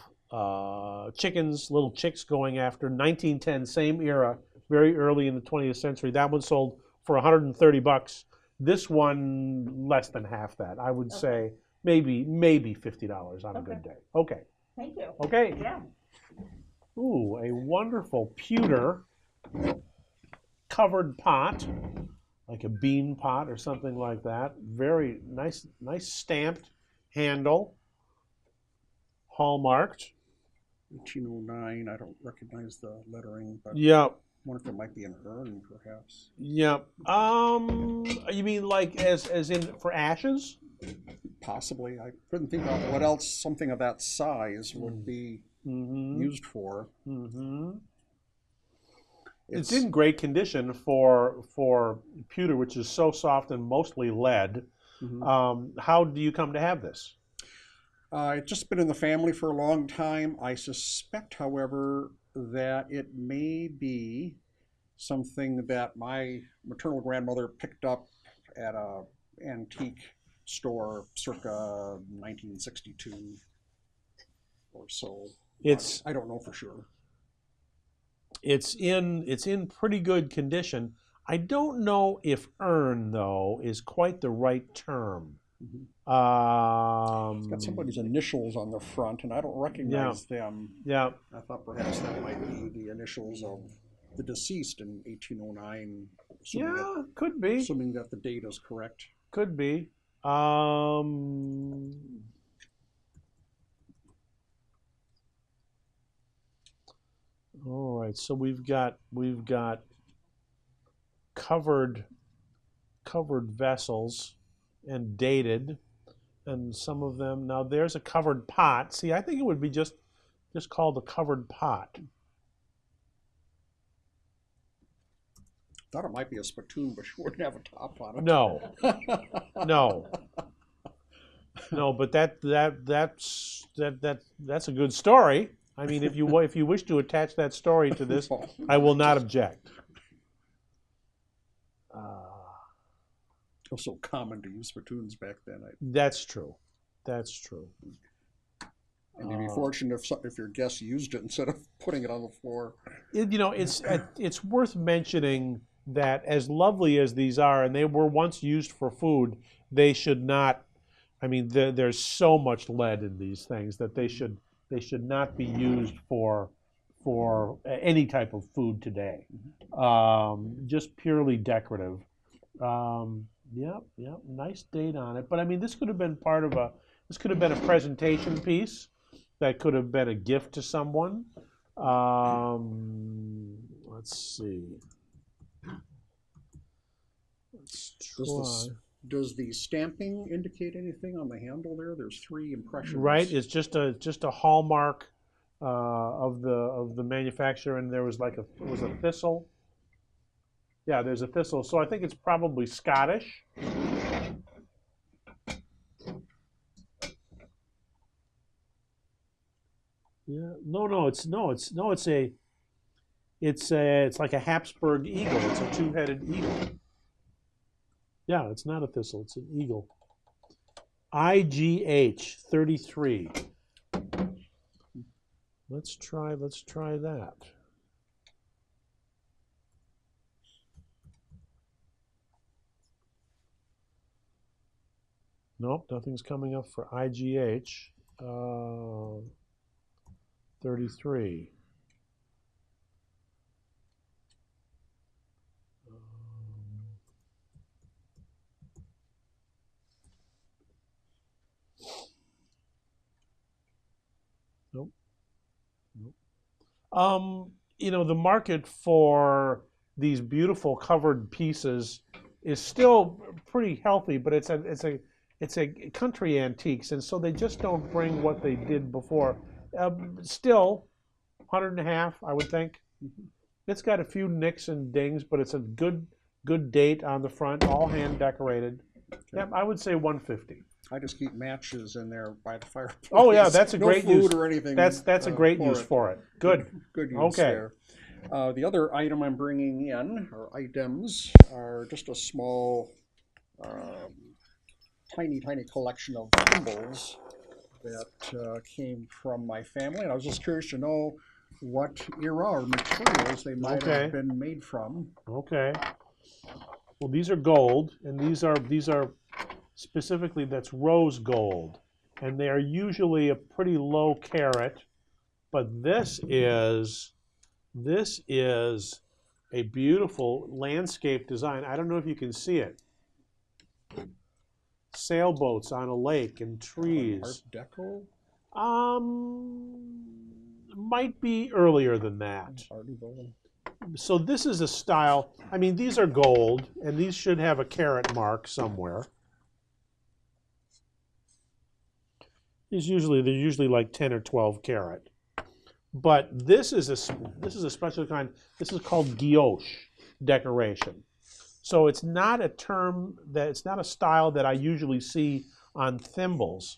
chickens, little chicks going after 1910, same era, very early in the 20th century. That one sold for $130. This one less than half that. I would say maybe $50 on a good day. Okay. Thank you. Okay. Yeah. Ooh, a wonderful pewter covered pot, like a bean pot or something like that. Very nice stamped handle, hallmarked. 1809. I don't recognize the lettering, but yeah. I wonder if it might be an urn, perhaps. Yeah. You mean like as in for ashes? Possibly. I couldn't think of what else something of that size would be used for. Mm-hmm. It's in great condition for pewter, which is so soft and mostly lead. Mm-hmm. How do you come to have this? It's just been in the family for a long time. I suspect, however, that it may be something that my maternal grandmother picked up at a antique store circa 1962 or so. I don't know for sure. It's in pretty good condition. I don't know if urn though is quite the right term. Mm-hmm. It's got somebody's initials on the front, and I don't recognize them. Yeah. I thought perhaps that might be the initials of the deceased in 1809. Yeah, could be. Assuming that the date is correct. Could be. All right, so we've got covered vessels and dated, and some of them. Now there's a covered pot. See, I think it would be just called a covered pot. Thought it might be a spittoon, but she wouldn't have a top on it. No, no, but that's a good story. I mean, if you wish to attach that story to this, I will not object. Also common to use spittoons back then. That's true. That's true. And you'd be fortunate if your guests used it instead of putting it on the floor. It's worth mentioning that as lovely as these are, and they were once used for food, they should not. I mean, there's so much lead in these things that they should not be used for any type of food today. Just purely decorative. Yep, nice date on it. But I mean, this could have been a presentation piece that could have been a gift to someone. Let's see. Let's try. Does the stamping indicate anything on the handle there? There's 3 impressions. Right, it's just a hallmark of the manufacturer, and there was a thistle. Yeah, there's a thistle, so I think it's probably Scottish. Yeah, it's like a Habsburg eagle. It's a 2-headed eagle. Yeah, it's not a thistle, it's an eagle. IGH 33. Let's try that. Nope, nothing's coming up for IGH 33. Nope. The market for these beautiful covered pieces is still pretty healthy, but it's a country antiques, and so they just don't bring what they did before. Still, 100.5, I would think. It's got a few nicks and dings, but it's a good date on the front, all hand decorated. Yep, I would say 150. I just keep matches in there by the fireplace. Oh yeah, that's a no great food use. or anything. That's a great use for it. Good. Good use Okay. there. The other item I'm bringing in, or items, are just a small, tiny collection of thimbles that came from my family, and I was just curious to know what era or materials they might have been made from. Okay. Well, these are gold, and these are specifically, that's rose gold, and they are usually a pretty low carat, but this is a beautiful landscape design. I don't know if you can see it. Sailboats on a lake and trees. Art Deco? Might be earlier than that. So this is a style, I mean, these are gold, and these should have a carat mark somewhere. They're usually like 10 or 12 carat. But this is a special kind. This is called guilloche decoration. So it's not it's not a style that I usually see on thimbles.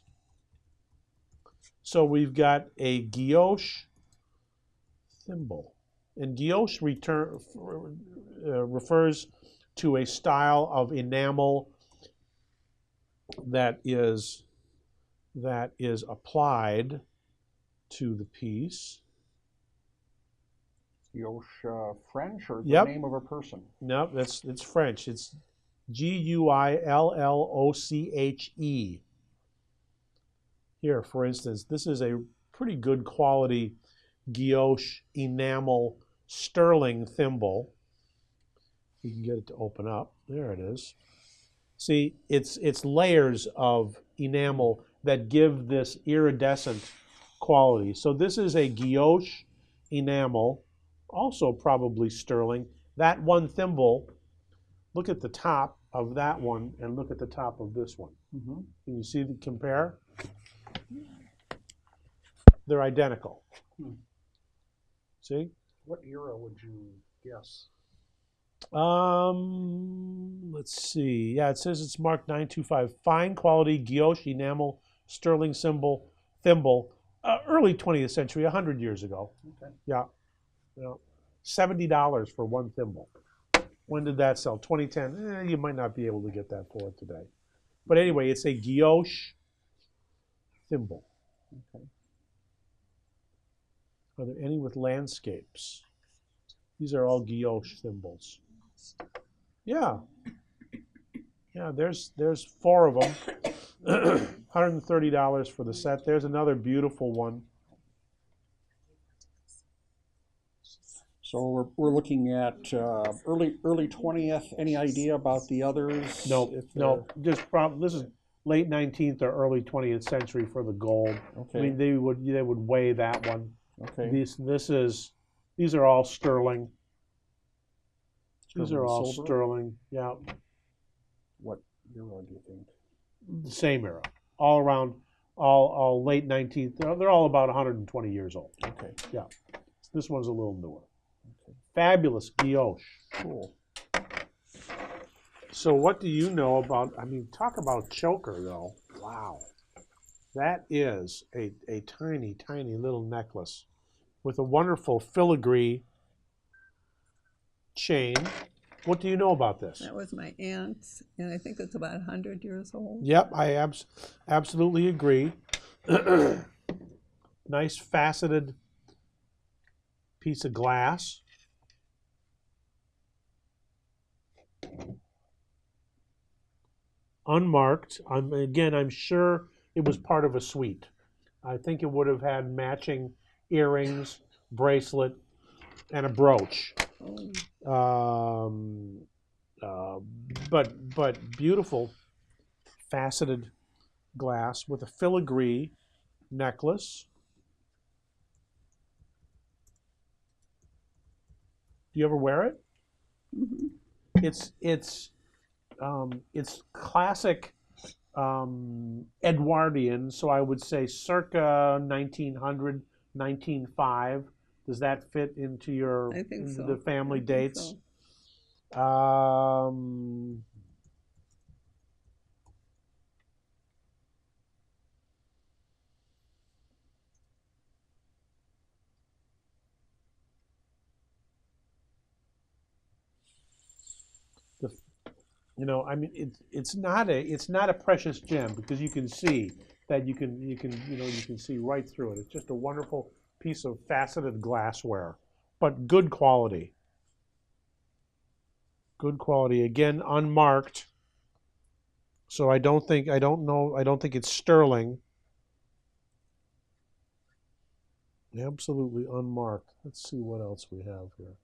So we've got a guilloche thimble. And guilloche refers to a style of enamel that is applied to the piece. Guilloche French, or Yep. the name of a person? No, it's French. It's Guilloche. Here, for instance, this is a pretty good quality guilloche enamel sterling thimble. You can get it to open up. There it is. See, it's layers of enamel that give this iridescent quality. So this is a guilloche enamel, also probably sterling. That one thimble, look at the top of that one and look at the top of this one. Mm-hmm. Can you see the compare? They're identical. See? What era would you guess? Let's see. Yeah, it says it's marked 925. Fine quality guilloche enamel sterling thimble, early 20th century, 100 years ago. Okay. Yeah. $70 for one thimble. When did that sell? 2010. You might not be able to get that for it today. But anyway, it's a guilloche thimble. Okay. Are there any with landscapes? These are all guilloche thimbles. Yeah. Yeah, there's 4 of them. $130 for the set. There's another beautiful one. So we're looking at early 20th. Any idea about the others? No. Just this is late 19th or early 20th century for the gold. Okay. I mean, they would weigh that one. Okay. These are all sterling. These are all silver? sterling. Yeah. What era do you think? The same era. All around, all late 19th. They're all about 120 years old. Okay. Yeah. This one's a little newer. Okay. Fabulous guilloche. Cool. So what do you know about, I mean, talk about choker though. Wow. That is a tiny, tiny little necklace with a wonderful filigree chain. What do you know about this? That was my aunt's, and I think it's about 100 years old. Yep, I absolutely agree. Nice faceted piece of glass. Unmarked. Again, I'm sure it was part of a suite. I think it would have had matching earrings, bracelet, and a brooch. But beautiful faceted glass with a filigree necklace. Do you ever wear it? Mm-hmm. It's classic Edwardian, so I would say circa 1900, 1905. Does that fit into your I think so. the family I think dates? so. You know, I mean, it's not a precious gem because you can see that you can see right through it. It's just a wonderful piece of faceted glassware, but good quality. Good quality, again, unmarked. So I don't think it's sterling. Absolutely unmarked. Let's see what else we have here.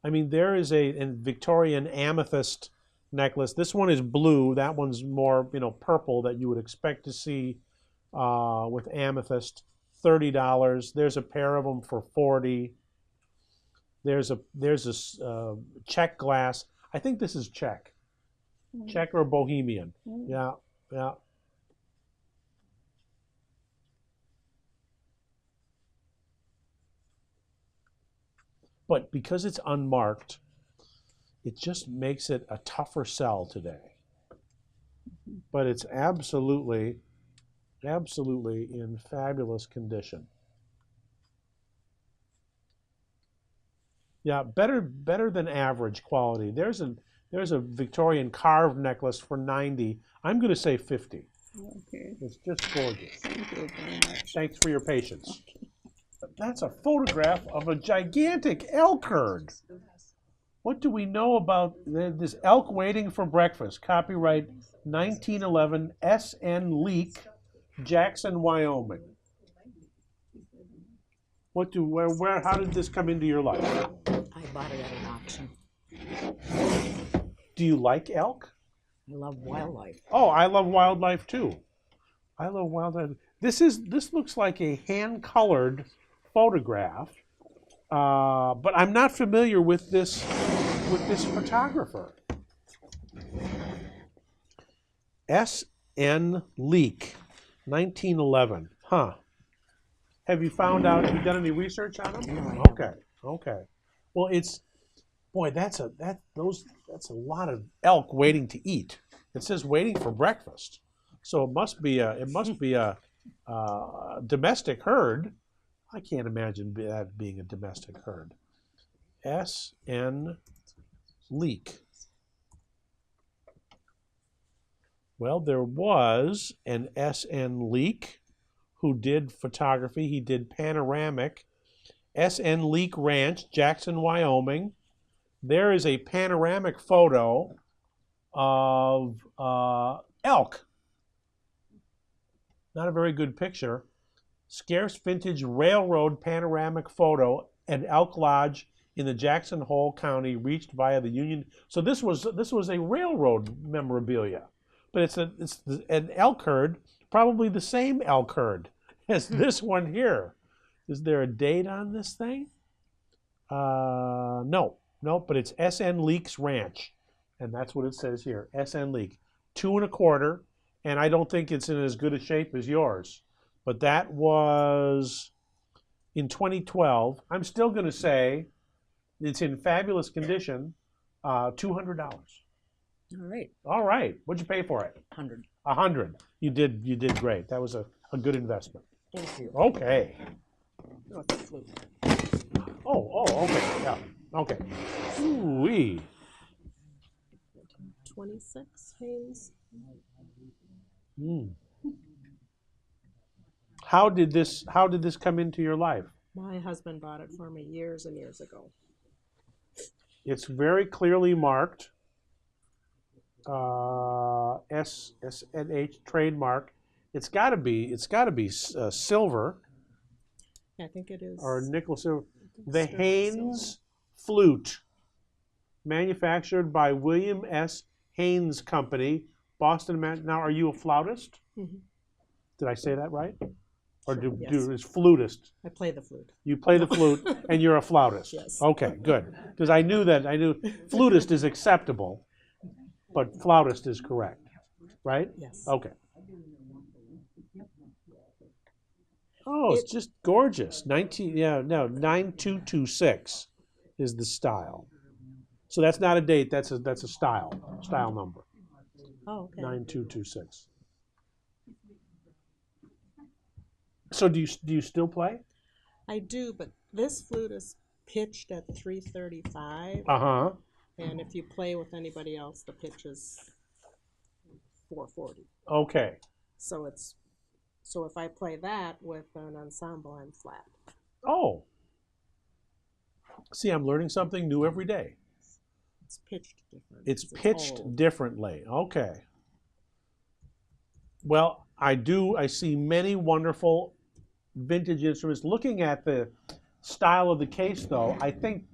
I mean, there is a Victorian amethyst necklace. This one is blue. That one's more, purple that you would expect to see with amethyst. $30. There's a pair of them for $40. There's a Czech glass. I think this is Czech. Czech or Bohemian. Yeah, yeah. But because it's unmarked, it just makes it a tougher sell today. But it's absolutely in fabulous condition. Yeah, better than average quality. There's a Victorian carved necklace for $90. I'm going to say $50. Okay. It's just gorgeous. Thank you very much. Thanks for your patience. That's a photograph of a gigantic elk herd. What do we know about this elk waiting for breakfast? Copyright 1911 S.N. Leak, Jackson, Wyoming. How did this come into your life? I bought it at an auction. Do you like elk? I love wildlife. Oh, I love wildlife too. I love wildlife. This looks like a hand-colored photograph, but I'm not familiar with this photographer. S.N. Leak, 1911. Huh. Have you done any research on him? No, Okay. Well, that's a lot of elk waiting to eat. It says waiting for breakfast, so it must be a domestic herd. I can't imagine that being a domestic herd. S.N. Leak. Well, there was an S.N. Leak who did photography. He did panoramic. S.N. Leak Ranch, Jackson, Wyoming. There is a panoramic photo of elk. Not a very good picture. Scarce vintage railroad panoramic photo at Elk Lodge in the Jackson Hole County, reached via the Union. So this was a railroad memorabilia, but it's an elk herd, probably the same elk herd as this one here. Is there a date on this thing? No, but it's S.N. Leak's Ranch, and that's what it says here. S.N. Leak, 2 1/4, and I don't think it's in as good a shape as yours. But that was in 2012. I'm still going to say it's in fabulous condition, $200. All right. What'd you pay for it? $100. $100. You did great. That was a good investment. Thank you. Okay. Oh, it's a flute. Oh, okay. Yeah. Okay. Ooh-wee. 26 Haynes. How did this come into your life? My husband bought it for me years and years ago. It's very clearly marked. SNH trademark. It's got to be silver. I think it is. Or nickel silver. The Haynes flute, manufactured by William S. Haynes Company, Boston. Now, are you a flautist? Mm-hmm. Did I say that right? Or Yes. is flutist? I play the flute. You play the flute, and you're a flautist. Yes. Okay, good. Because I knew flutist is acceptable, but flautist is correct, right? Yes. Okay. Oh, it's just gorgeous. 9226 is the style. So that's not a date. That's a style number. Oh, okay. 9226. So do you still play? I do, but this flute is pitched at 335. Uh-huh. And if you play with anybody else, the pitch is 440. Okay. So if I play that with an ensemble, I'm flat. Oh. See, I'm learning something new every day. It's pitched different. It's pitched differently. Okay. Well, I see many wonderful vintage instruments. Looking at the style of the case, though, I think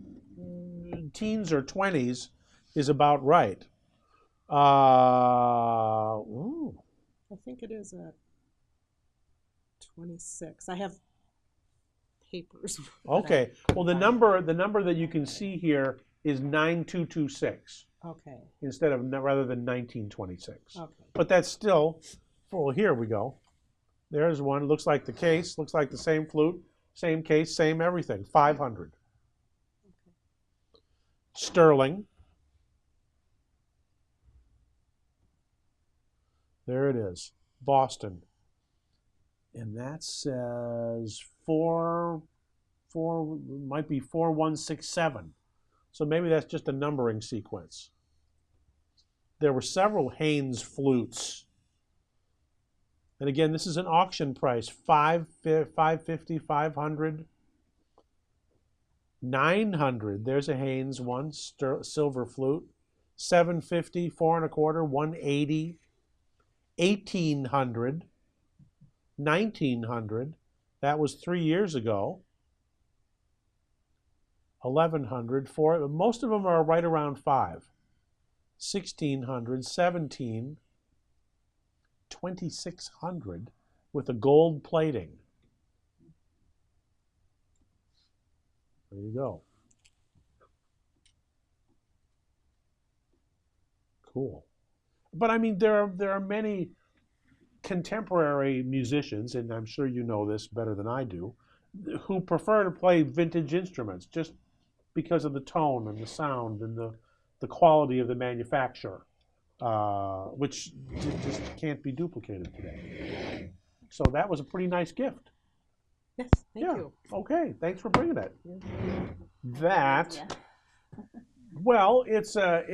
teens or 20s is about right. Ooh. I think it is at 26. I have papers. Okay. Well, the number that you can see here is 9226. Okay. Rather than 1926. Okay. But that's still, well, here we go. There's one. Looks like the case. Looks like the same flute, same case, same everything. 500. Okay. Sterling. There it is. Boston. And that says might be 4167. So maybe that's just a numbering sequence. There were several Haynes flutes. And again, this is an auction price, $550, $500, $900. There's a Haynes one, silver flute. $750, $4 1/4, $180, $1,800, $1,900. That was 3 years ago. $1,100. Most of them are right around $5. $1,600, $1,700. $2,600 with a gold plating. There you go. Cool. But I mean, there are many contemporary musicians, and I'm sure you know this better than I do, who prefer to play vintage instruments just because of the tone and the sound and the quality of the manufacturer. Which just can't be duplicated today. So that was a pretty nice gift. Yes, thank you. Okay, thanks for bringing it. That, well, it's a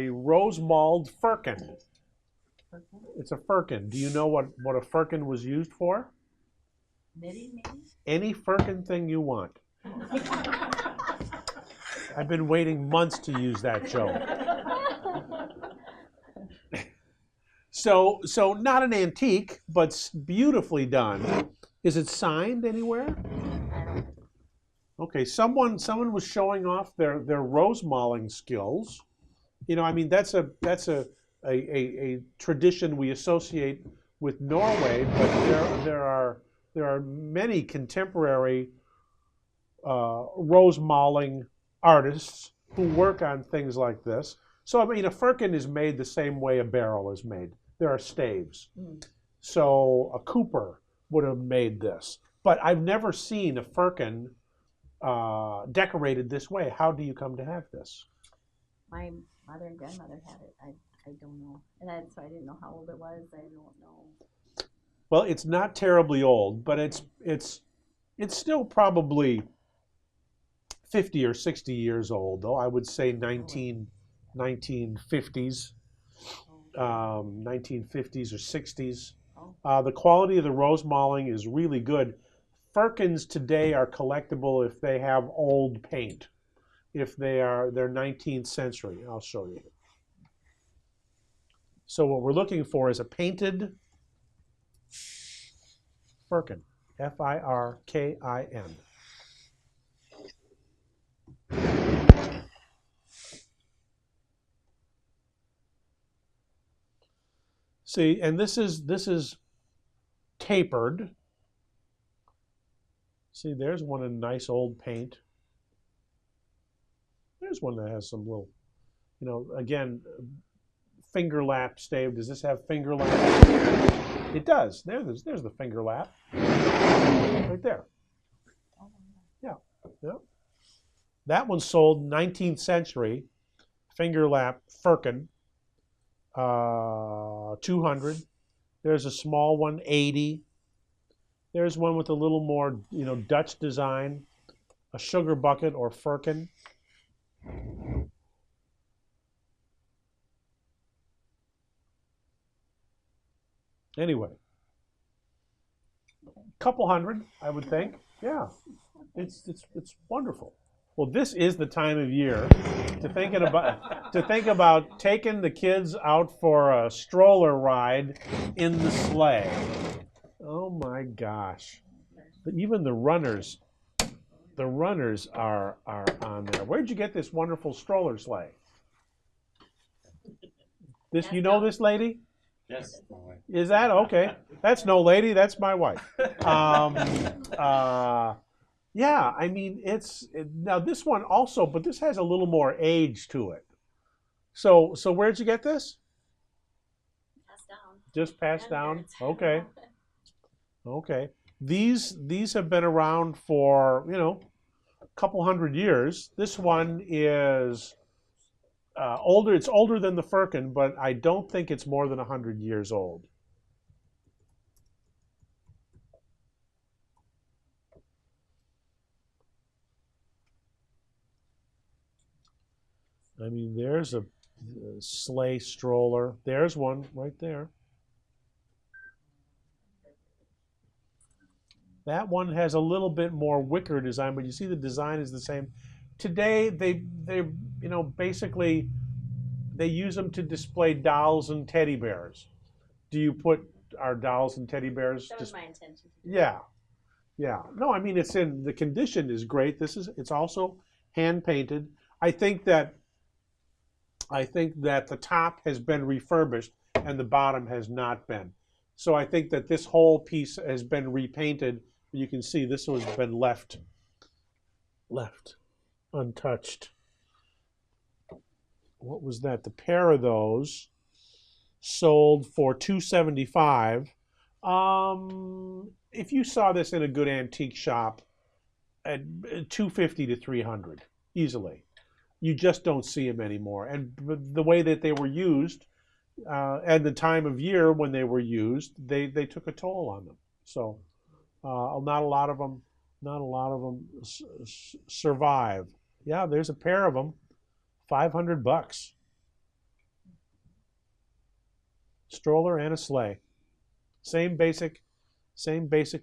rose mauled firkin. It's a firkin. Do you know what a firkin was used for? Knitting, maybe? Any firkin thing you want. I've been waiting months to use that joke. So not an antique, but beautifully done. Is it signed anywhere? Okay, someone was showing off their rose mauling skills. You know, I mean that's a tradition we associate with Norway, but there are many contemporary rose mauling artists who work on things like this. So I mean, a firkin is made the same way a barrel is made. There are staves. So a cooper would have made this. But I've never seen a firkin decorated this way. How do you come to have this? My mother and grandmother had it. I don't know. And so I didn't know how old it was. I don't know. Well, it's not terribly old, but it's still probably 50 or 60 years old, though. I would say 1950s. 1950s or 60s. The quality of the rose mauling is really good. Firkins today are collectible if they have old paint. If they're 19th century, I'll show you. So what we're looking for is a painted firkin, F-I-R-K-I-N. See, and this is tapered. See, there's one in nice old paint. There's one that has some little, again, finger lap stave. Does this have finger lap? It does. There's the finger lap. Right there. Yeah. Yeah. That one sold 19th century. Finger lap firkin. 200. There's a small one, 80. There's one with a little more, Dutch design. A sugar bucket or firkin. Anyway, couple hundred, I would think. Yeah, it's wonderful. Well, this is the time of year to think about taking the kids out for a stroller ride in the sleigh. Oh my gosh! Even the runners are on there. Where'd you get this wonderful stroller sleigh? This, you know this lady? Yes. Is that okay? That's no lady. That's my wife. Yeah, I mean now this one also, but this has a little more age to it. So where'd you get this? Passed down. Just passed down. Okay. Okay. These have been around for a couple hundred years. This one is older. It's older than the firkin, but I don't think it's more than 100 years old. I mean, there's a sleigh stroller. There's one right there. That one has a little bit more wicker design, but you see the design is the same. Today, they basically they use them to display dolls and teddy bears. Do you put our dolls and teddy bears? That was my intention. Yeah, yeah. No, I mean the condition is great. It's also hand painted. I think that the top has been refurbished and the bottom has not been. So I think that this whole piece has been repainted. You can see this has been left untouched. What was that? The pair of those sold for $275. If you saw this in a good antique shop, at $250 to $300 easily. You just don't see them anymore. And the way that they were used, and the time of year when they were used, they took a toll on them. So not a lot of them survive. Yeah, there's a pair of them, $500. Stroller and a sleigh, same basic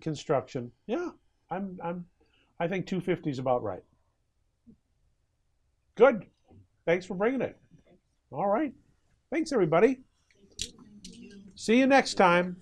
construction. Yeah, I think 250 is about right. Good. Thanks for bringing it. All right. Thanks, everybody. See you next time.